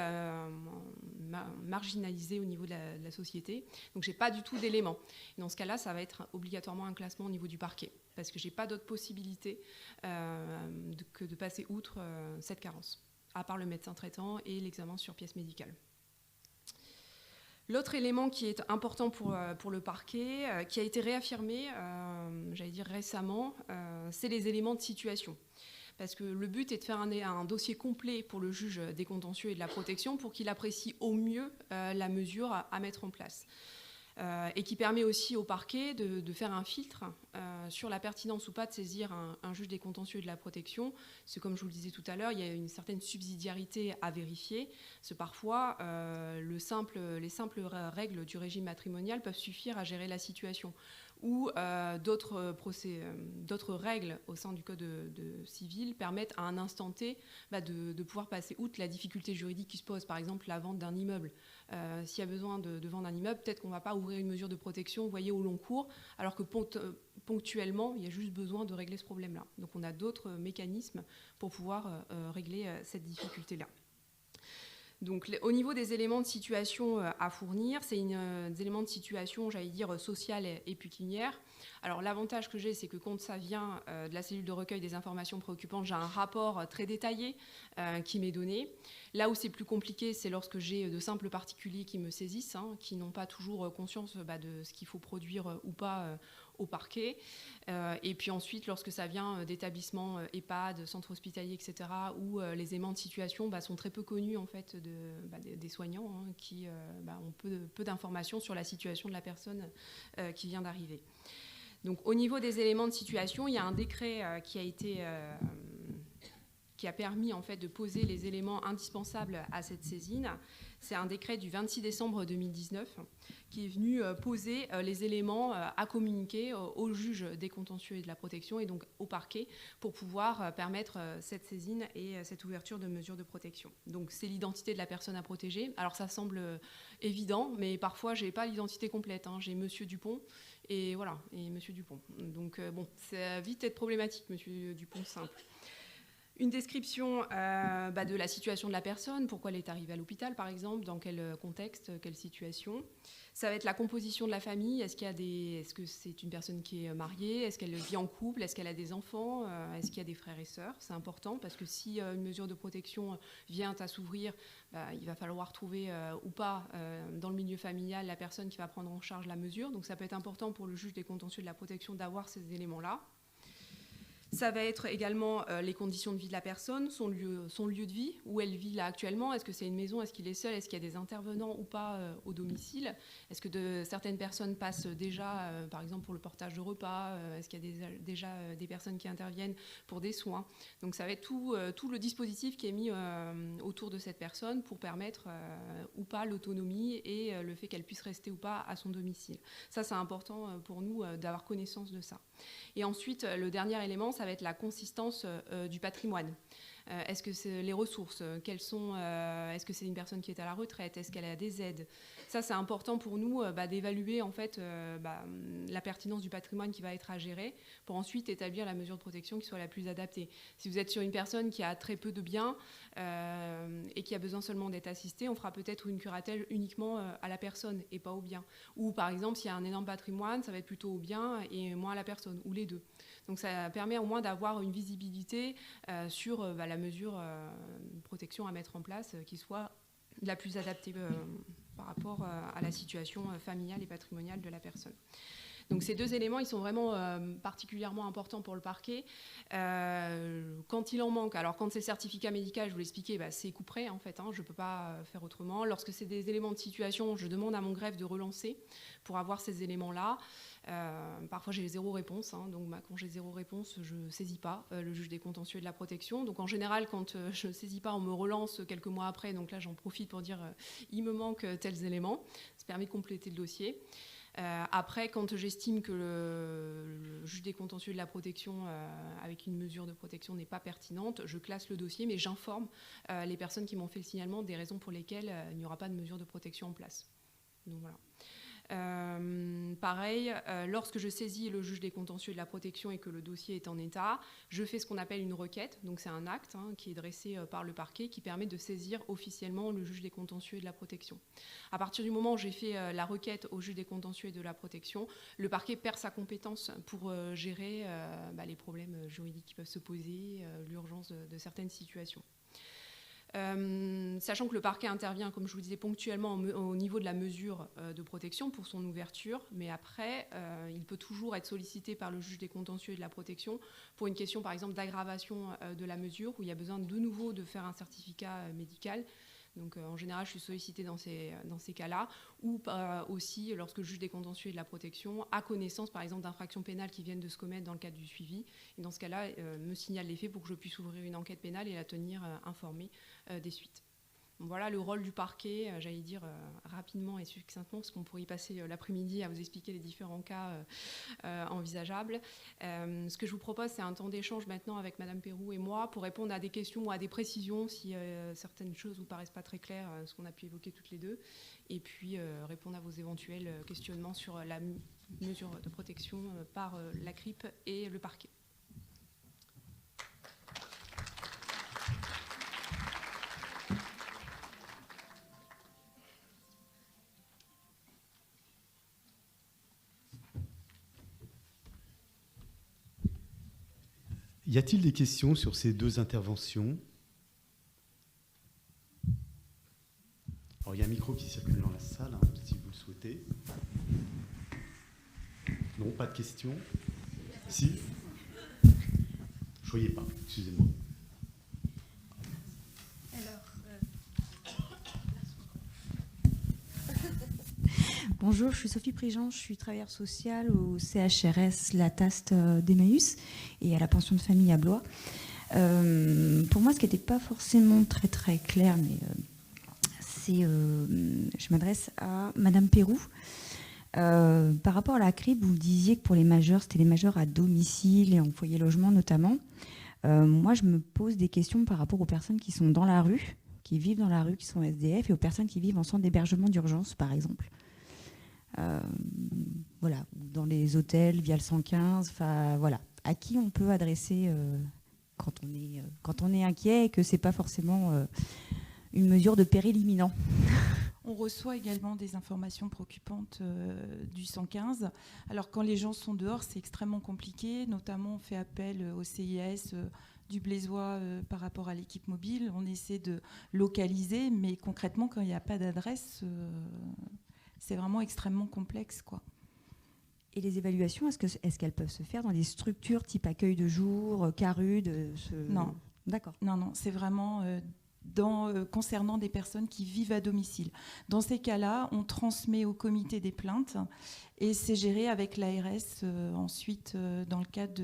marginalisés au niveau de la société. Donc, je n'ai pas du tout d'éléments. Et dans ce cas-là, ça va être obligatoirement un classement au niveau du parquet, parce que je n'ai pas d'autre possibilité que de passer outre cette carence, à part le médecin traitant et l'examen sur pièce médicale. L'autre élément qui est important pour le parquet, qui a été réaffirmé, j'allais dire récemment, c'est les éléments de situation. Parce que le but est de faire un dossier complet pour le juge des contentieux et de la protection pour qu'il apprécie au mieux la mesure à mettre en place. Et qui permet aussi au parquet de faire un filtre sur la pertinence ou pas de saisir un juge des contentieux et de la protection. C'est comme je vous le disais tout à l'heure, il y a une certaine subsidiarité à vérifier. C'est parfois les simples règles du régime matrimonial peuvent suffire à gérer la situation. ou d'autres règles au sein du Code civil permettent à un instant T de pouvoir passer outre la difficulté juridique qui se pose, par exemple la vente d'un immeuble. S'il y a besoin de vendre un immeuble, peut-être qu'on ne va pas ouvrir une mesure de protection, vous voyez, au long cours, alors que ponctuellement, il y a juste besoin de régler ce problème-là. Donc on a d'autres mécanismes pour pouvoir régler cette difficulté-là. Donc, au niveau des éléments de situation à fournir, c'est des éléments de situation, j'allais dire, sociale et pécuniaire. Alors, l'avantage que j'ai, c'est que quand ça vient de la cellule de recueil des informations préoccupantes, j'ai un rapport très détaillé qui m'est donné. Là où c'est plus compliqué, c'est lorsque j'ai de simples particuliers qui me saisissent, qui n'ont pas toujours conscience de ce qu'il faut produire ou pas au parquet. Et puis ensuite, lorsque ça vient d'établissements EHPAD, centres hospitaliers, etc., où les éléments de situation sont très peu connus en fait, des soignants qui ont peu d'informations sur la situation de la personne qui vient d'arriver. Donc au niveau des éléments de situation, il y a un décret qui a permis en fait, de poser les éléments indispensables à cette saisine. C'est un décret du 26 décembre 2019 qui est venu poser les éléments à communiquer au juge des contentieux et de la protection et donc au parquet pour pouvoir permettre cette saisine et cette ouverture de mesures de protection. Donc c'est l'identité de la personne à protéger. Alors ça semble évident, mais parfois je n'ai pas l'identité complète. J'ai Monsieur Dupont et voilà, et Monsieur Dupont. Donc bon, ça va vite être problématique, Monsieur Dupont simple. Une description de la situation de la personne, pourquoi elle est arrivée à l'hôpital par exemple, dans quel contexte, quelle situation. Ça va être la composition de la famille, est-ce que c'est une personne qui est mariée, est-ce qu'elle vit en couple, est-ce qu'elle a des enfants, est-ce qu'il y a des frères et sœurs. C'est important parce que si une mesure de protection vient à s'ouvrir, il va falloir trouver ou pas dans le milieu familial la personne qui va prendre en charge la mesure. Donc ça peut être important pour le juge des contentieux de la protection d'avoir ces éléments-là. Ça va être également les conditions de vie de la personne, son lieu de vie, où elle vit là actuellement. Est-ce que c'est une maison? Est-ce qu'il est seul? Est-ce qu'il y a des intervenants ou pas au domicile? Est-ce que certaines personnes passent déjà, par exemple, pour le portage de repas? Est-ce qu'il y a déjà des personnes qui interviennent pour des soins? Donc ça va être tout le dispositif qui est mis autour de cette personne pour permettre ou pas l'autonomie et le fait qu'elle puisse rester ou pas à son domicile. Ça, c'est important pour nous d'avoir connaissance de ça. Et ensuite, le dernier élément, ça va être la consistance du patrimoine. Est-ce que c'est les ressources? Est-ce que c'est une personne qui est à la retraite? Est-ce qu'elle a des aides? Ça, c'est important pour nous d'évaluer en fait, la pertinence du patrimoine qui va être à gérer pour ensuite établir la mesure de protection qui soit la plus adaptée. Si vous êtes sur une personne qui a très peu de biens et qui a besoin seulement d'être assistée, on fera peut-être une curatelle uniquement à la personne et pas aux biens. Ou par exemple, s'il y a un énorme patrimoine, ça va être plutôt aux biens et moins à la personne, ou les deux. Donc ça permet au moins d'avoir une visibilité sur la mesure de protection à mettre en place qui soit la plus adaptée par rapport à la situation familiale et patrimoniale de la personne. Donc ces deux éléments, ils sont vraiment particulièrement importants pour le parquet. Quand il en manque, alors quand c'est le certificat médical, je vous l'expliquais, c'est coup près en fait, je ne peux pas faire autrement. Lorsque c'est des éléments de situation, je demande à mon greffe de relancer pour avoir ces éléments-là. Parfois j'ai zéro réponse, donc quand j'ai zéro réponse, je ne saisis pas le juge des contentieux et de la protection. Donc en général, quand je ne saisis pas, on me relance quelques mois après, donc là j'en profite pour dire il me manque tels éléments. Ça permet de compléter le dossier. Après, quand j'estime que le juge des contentieux de la protection avec une mesure de protection n'est pas pertinente, je classe le dossier, mais j'informe les personnes qui m'ont fait le signalement des raisons pour lesquelles il n'y aura pas de mesure de protection en place. Donc voilà. Pareil, lorsque je saisis le juge des contentieux de la protection et que le dossier est en état, je fais ce qu'on appelle une requête. Donc c'est un acte qui est dressé par le parquet qui permet de saisir officiellement le juge des contentieux et de la protection. À partir du moment où j'ai fait la requête au juge des contentieux et de la protection, le parquet perd sa compétence pour gérer les problèmes juridiques qui peuvent se poser, l'urgence de certaines situations. Sachant que le parquet intervient, comme je vous disais, ponctuellement au niveau de la mesure de protection pour son ouverture, mais après, il peut toujours être sollicité par le juge des contentieux et de la protection pour une question, par exemple, d'aggravation de la mesure, où il y a besoin de nouveau de faire un certificat médical. Donc en général, je suis sollicitée dans ces cas-là, ou aussi lorsque le juge des contentieux et de la protection a connaissance, par exemple, d'infractions pénales qui viennent de se commettre dans le cadre du suivi. Et dans ce cas-là, me signale les faits pour que je puisse ouvrir une enquête pénale et la tenir informée des suites. Voilà le rôle du parquet, j'allais dire rapidement et succinctement, parce qu'on pourrait y passer l'après-midi à vous expliquer les différents cas envisageables. Ce que je vous propose, c'est un temps d'échange maintenant avec Madame Pérou et moi pour répondre à des questions ou à des précisions si certaines choses vous paraissent pas très claires, ce qu'on a pu évoquer toutes les deux, et puis répondre à vos éventuels questionnements sur la mesure de protection par la CRIP et le parquet. Y a-t-il des questions sur ces deux interventions? Alors, il y a un micro qui circule dans la salle, hein, si vous le souhaitez. Non, pas de questions? Si? Je ne voyais pas, excusez-moi. Bonjour, je suis Sophie Prigent, je suis travailleuse sociale au CHRS La Taste d'Emmaüs et à la pension de famille à Blois. Pour moi, ce qui n'était pas forcément très très clair, mais je m'adresse à Madame Pérou. Par rapport à la CRIP, vous disiez que pour les majeurs, c'était les majeurs à domicile et en foyer logement notamment. Moi, je me pose des questions par rapport aux personnes qui sont dans la rue, qui vivent dans la rue, qui sont SDF, et aux personnes qui vivent en centre d'hébergement d'urgence, par exemple. Voilà, dans les hôtels, via le 115, voilà. À qui on peut adresser quand on est inquiet et que ce n'est pas forcément une mesure de péril imminent? On reçoit également des informations préoccupantes du 115. Alors quand les gens sont dehors, c'est extrêmement compliqué. Notamment, on fait appel au CIAS du Blaisois par rapport à l'équipe mobile. On essaie de localiser, mais concrètement, quand il n'y a pas d'adresse, c'est vraiment extrêmement complexe, quoi. Et les évaluations, est-ce qu'elles peuvent se faire dans des structures type accueil de jour, CARUD Non. D'accord. Non, c'est vraiment concernant des personnes qui vivent à domicile. Dans ces cas-là, on transmet au comité des plaintes et c'est géré avec l'ARS ensuite dans le cadre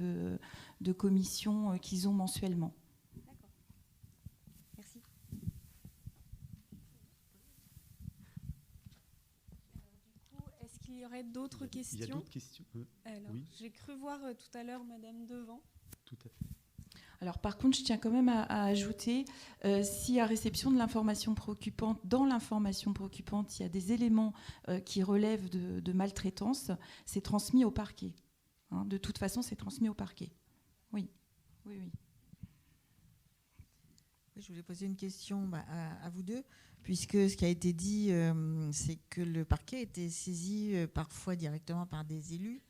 de commissions qu'ils ont mensuellement. D'accord. Merci. Est-ce qu'il y aurait d'autres questions? Il y a d'autres questions. Alors, oui. j'ai cru voir tout à l'heure Madame Devant. Tout à fait. Alors par contre, je tiens quand même à ajouter, si à réception de l'information préoccupante, dans l'information préoccupante, il y a des éléments qui relèvent de maltraitance, c'est transmis au parquet. Hein, de toute façon, c'est transmis au parquet. Oui. Je voulais poser une question à vous deux, puisque ce qui a été dit, c'est que le parquet était saisi parfois directement par des élus.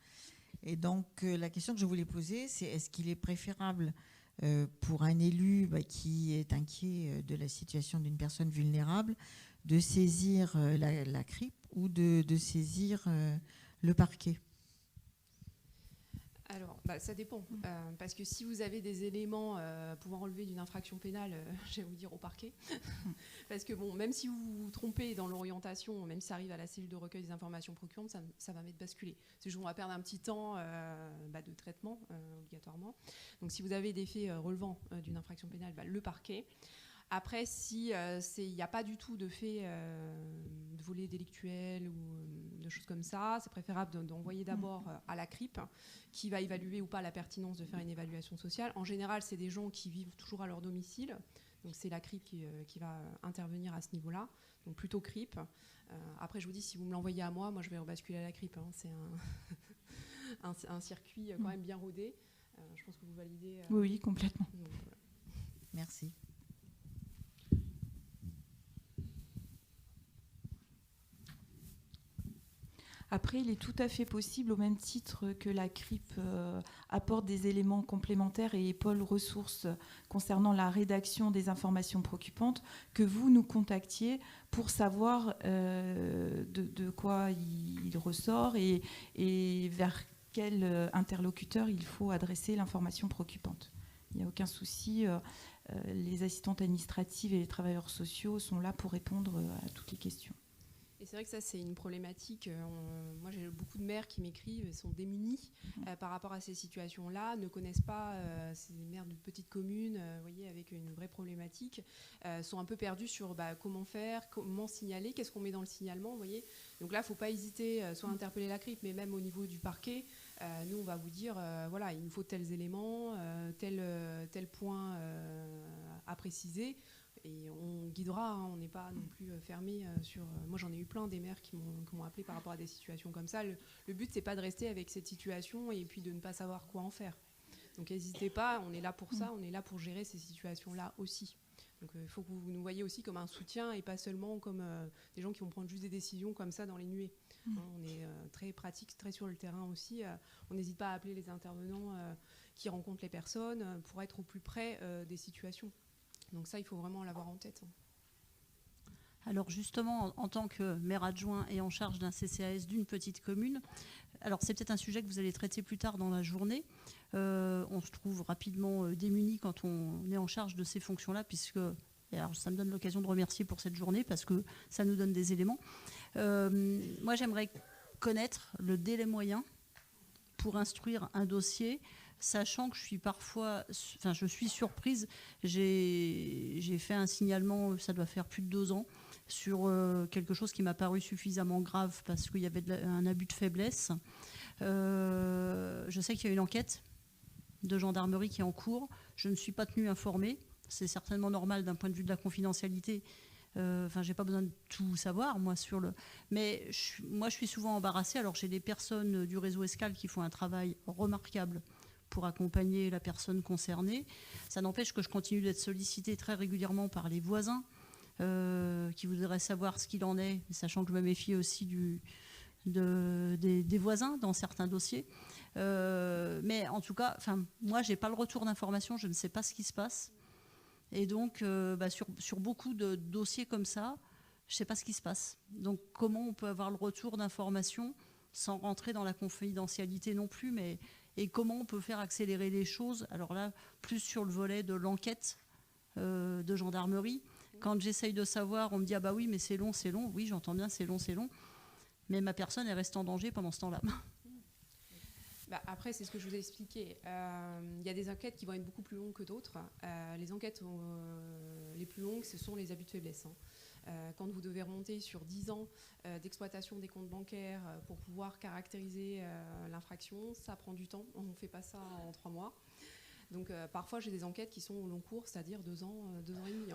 Et donc, la question que je voulais poser, c'est est-ce qu'il est préférable pour un élu qui est inquiet de la situation d'une personne vulnérable de saisir la CRIP ou de saisir le parquet? Alors, ça dépend. Parce que si vous avez des éléments pouvant relever d'une infraction pénale, je vais vous dire au parquet. Parce que bon, même si vous vous trompez dans l'orientation, même si ça arrive à la cellule de recueil des informations préoccupantes, ça va m'être basculé. C'est juste qu'on va perdre un petit temps de traitement, obligatoirement. Donc si vous avez des faits relevant d'une infraction pénale, le parquet. Après, si il n'y a pas du tout de fait de volet délictuel ou de choses comme ça, c'est préférable d'envoyer d'abord à la CRIP qui va évaluer ou pas la pertinence de faire une évaluation sociale. En général, c'est des gens qui vivent toujours à leur domicile. Donc c'est la CRIP qui va intervenir à ce niveau-là. Donc plutôt CRIP. Après, je vous dis, si vous me l'envoyez à moi je vais rebasculer à la CRIP. Hein. C'est un circuit quand même bien rodé. Je pense que vous validez. Oui, complètement. Donc, voilà. Merci. Après, il est tout à fait possible, au même titre que la CRIP apporte des éléments complémentaires et épaule ressources concernant la rédaction des informations préoccupantes, que vous nous contactiez pour savoir de quoi il ressort et vers quel interlocuteur il faut adresser l'information préoccupante. Il n'y a aucun souci. Les assistantes administratives et les travailleurs sociaux sont là pour répondre à toutes les questions. Et c'est vrai que ça, c'est une problématique. Moi, j'ai beaucoup de maires qui m'écrivent et sont démunis par rapport à ces situations-là, ne connaissent pas ces maires de petites communes, vous voyez, avec une vraie problématique, sont un peu perdus sur comment faire, comment signaler, qu'est-ce qu'on met dans le signalement, vous voyez. Donc là, il ne faut pas hésiter, soit à interpeller la CRIP, mais même au niveau du parquet, nous, on va vous dire, voilà, il nous faut tels éléments, tel point à préciser. Et on guidera, on n'est pas non plus fermé sur... moi, j'en ai eu plein des maires qui m'ont appelé par rapport à des situations comme ça. Le but, c'est pas de rester avec cette situation et puis de ne pas savoir quoi en faire. Donc, n'hésitez pas, on est là pour ça, on est là pour gérer ces situations-là aussi. Donc, il faut que vous nous voyez aussi comme un soutien et pas seulement comme des gens qui vont prendre juste des décisions comme ça dans les nuées. On est très pratique, très sur le terrain aussi. On n'hésite pas à appeler les intervenants qui rencontrent les personnes pour être au plus près des situations. Donc ça, il faut vraiment l'avoir en tête. Alors justement, en tant que maire adjoint et en charge d'un CCAS d'une petite commune, alors c'est peut-être un sujet que vous allez traiter plus tard dans la journée. On se trouve rapidement démuni quand on est en charge de ces fonctions-là, puisque, et alors ça me donne l'occasion de remercier pour cette journée, parce que ça nous donne des éléments. Moi, j'aimerais connaître le délai moyen pour instruire un dossier, sachant que je suis surprise. J'ai fait un signalement, ça doit faire plus de 2 ans, sur quelque chose qui m'a paru suffisamment grave parce qu'il y avait un abus de faiblesse. Je sais qu'il y a une enquête de gendarmerie qui est en cours. Je ne suis pas tenue informée. C'est certainement normal d'un point de vue de la confidentialité. J'ai pas besoin de tout savoir, moi, mais moi, je suis souvent embarrassée. Alors, j'ai des personnes du réseau Escale qui font un travail remarquable pour accompagner la personne concernée. Ça n'empêche que je continue d'être sollicitée très régulièrement par les voisins qui voudraient savoir ce qu'il en est, sachant que je me méfie aussi des voisins dans certains dossiers. Mais en tout cas, moi, j'ai pas le retour d'information, je ne sais pas ce qui se passe. Et donc, sur beaucoup de dossiers comme ça, je ne sais pas ce qui se passe. Donc, comment on peut avoir le retour d'information sans rentrer dans la confidentialité non plus, et comment on peut faire accélérer les choses? Alors là, plus sur le volet de l'enquête de gendarmerie. Quand j'essaye de savoir, on me dit « Ah bah oui, mais c'est long, c'est long. » Oui, j'entends bien, c'est long, c'est long. Mais ma personne, elle reste en danger pendant ce temps-là. Après, c'est ce que je vous ai expliqué. Il y a des enquêtes qui vont être beaucoup plus longues que d'autres. Les enquêtes les plus longues, ce sont les abus de faiblesse. Quand vous devez remonter sur 10 ans d'exploitation des comptes bancaires pour pouvoir caractériser l'infraction, ça prend du temps. On ne fait pas ça en 3 mois. Donc parfois, j'ai des enquêtes qui sont au long cours, c'est-à-dire 2 ans et demi,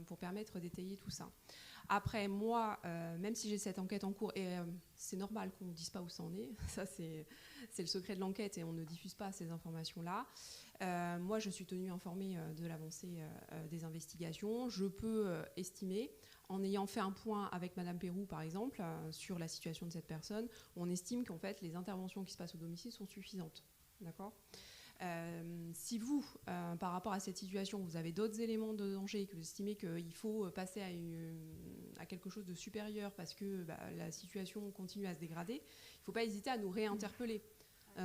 pour permettre d'étayer tout ça. Après, moi, même si j'ai cette enquête en cours, et c'est normal qu'on ne dise pas où ça en est, ça c'est le secret de l'enquête et on ne diffuse pas ces informations-là. Moi, je suis tenue informée de l'avancée des investigations. Je peux estimer, en ayant fait un point avec Madame Pérou, par exemple, sur la situation de cette personne, on estime qu'en fait, les interventions qui se passent au domicile sont suffisantes. D'accord ? Si vous, par rapport à cette situation, vous avez d'autres éléments de danger et que vous estimez qu'il faut passer à quelque chose de supérieur parce que la situation continue à se dégrader, il ne faut pas hésiter à nous réinterpeller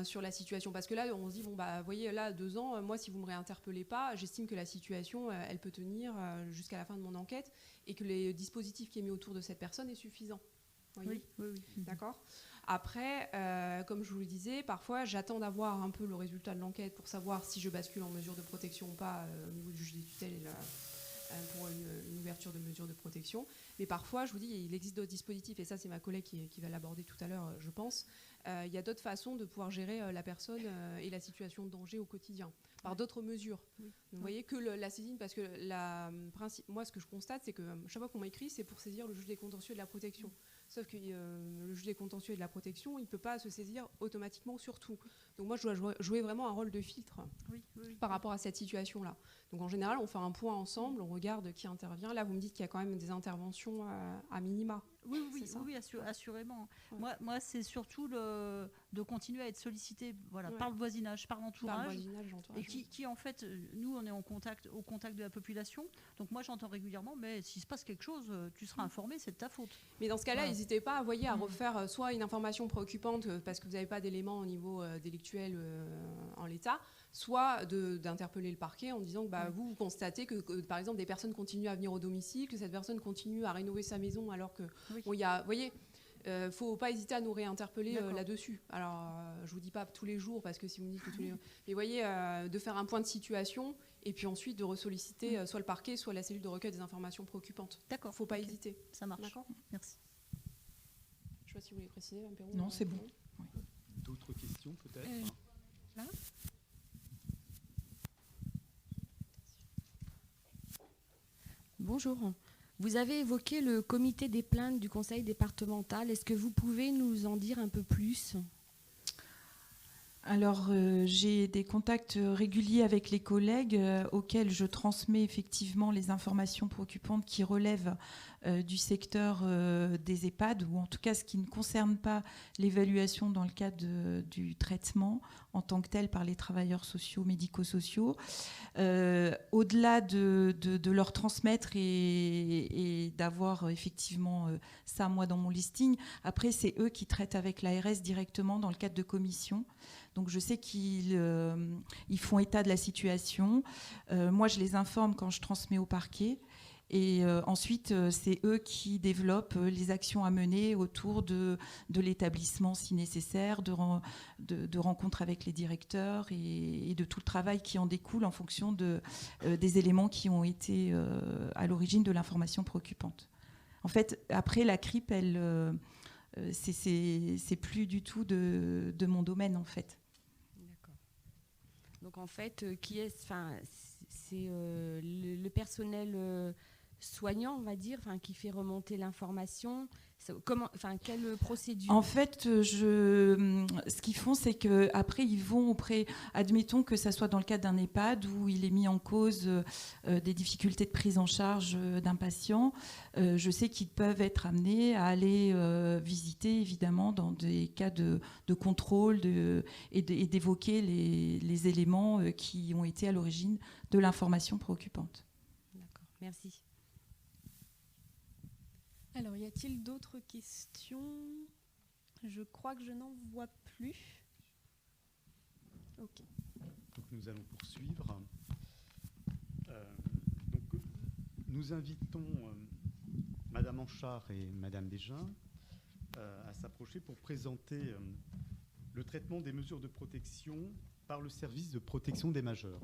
sur la situation. Parce que là, on se dit, vous voyez, là, 2 ans, moi, si vous ne me réinterpellez pas, j'estime que la situation, elle peut tenir jusqu'à la fin de mon enquête et que le dispositif qui est mis autour de cette personne est suffisant. Oui. D'accord. Après, comme je vous le disais, parfois j'attends d'avoir un peu le résultat de l'enquête pour savoir si je bascule en mesure de protection ou pas au niveau du juge des tutelles pour une ouverture de mesure de protection. Mais parfois, je vous dis, il existe d'autres dispositifs, et ça c'est ma collègue qui va l'aborder tout à l'heure, je pense. Il y a d'autres façons de pouvoir gérer la personne et la situation de danger au quotidien, par d'autres mesures. Oui. Vous voyez que la saisine, parce que moi ce que je constate, c'est que chaque fois qu'on m'écrit, c'est pour saisir le juge des contentieux et de la protection. Sauf que le juge des contentieux et de la protection, il ne peut pas se saisir automatiquement sur tout. Donc moi, je dois jouer vraiment un rôle de filtre par rapport à cette situation-là. Donc en général, on fait un point ensemble, on regarde qui intervient. Là, vous me dites qu'il y a quand même des interventions à minima. Oui, assurément. Ouais. Moi, c'est surtout de continuer à être sollicité par le voisinage, par l'entourage. Et qui, en fait, nous, on est au contact de la population. Donc moi, j'entends régulièrement, mais s'il se passe quelque chose, tu seras informé, c'est de ta faute. Mais dans ce cas-là, n'hésitez pas à refaire soit une information préoccupante parce que vous n'avez pas d'éléments au niveau délictuel en l'état, soit d'interpeller le parquet en disant que vous constatez que, par exemple, des personnes continuent à venir au domicile, que cette personne continue à rénover sa maison alors que... Oui. Bon, vous voyez, il ne faut pas hésiter à nous réinterpeller là-dessus. Alors, je ne vous dis pas tous les jours, parce que si vous me dites que tous les jours... Mais vous voyez, de faire un point de situation, et puis ensuite de ressolliciter soit le parquet, soit la cellule de recueil des informations préoccupantes. D'accord. Il ne faut pas hésiter. Ça marche. D'accord. Merci. Je ne sais pas si vous voulez préciser, Mme Perrault. Non, c'est bon. D'autres questions peut-être Là. Bonjour. Vous avez évoqué le comité des plaintes du conseil départemental. Est-ce que vous pouvez nous en dire un peu plus ? Alors, j'ai des contacts réguliers avec les collègues auxquels je transmets effectivement les informations préoccupantes qui relèvent du secteur des EHPAD, ou en tout cas ce qui ne concerne pas l'évaluation dans le cadre du traitement en tant que tel par les travailleurs sociaux, médico-sociaux. Au-delà de leur transmettre et d'avoir effectivement ça, moi, dans mon listing, après, c'est eux qui traitent avec l'ARS directement dans le cadre de commissions. Donc je sais qu'ils font état de la situation. Moi, je les informe quand je transmets au parquet. Et ensuite, c'est eux qui développent les actions à mener autour de l'établissement si nécessaire, de rencontres avec les directeurs et de tout le travail qui en découle en fonction des éléments qui ont été à l'origine de l'information préoccupante. En fait, après, la CRIP, c'est plus du tout de mon domaine, en fait. D'accord. Donc, en fait, c'est le personnel soignant, on va dire, qui fait remonter l'information. Quelle procédure ? En fait, ce qu'ils font, c'est qu'après, ils vont auprès, admettons que ça soit dans le cadre d'un EHPAD où il est mis en cause des difficultés de prise en charge d'un patient. Je sais qu'ils peuvent être amenés à aller visiter, évidemment, dans des cas de contrôle et d'évoquer les éléments qui ont été à l'origine de l'information préoccupante. D'accord, merci. Alors, y a-t-il d'autres questions ? Je crois que je n'en vois plus. Ok. Donc nous allons poursuivre. Nous invitons Madame Anchard et Madame Bégin à s'approcher pour présenter le traitement des mesures de protection par le service de protection des majeurs.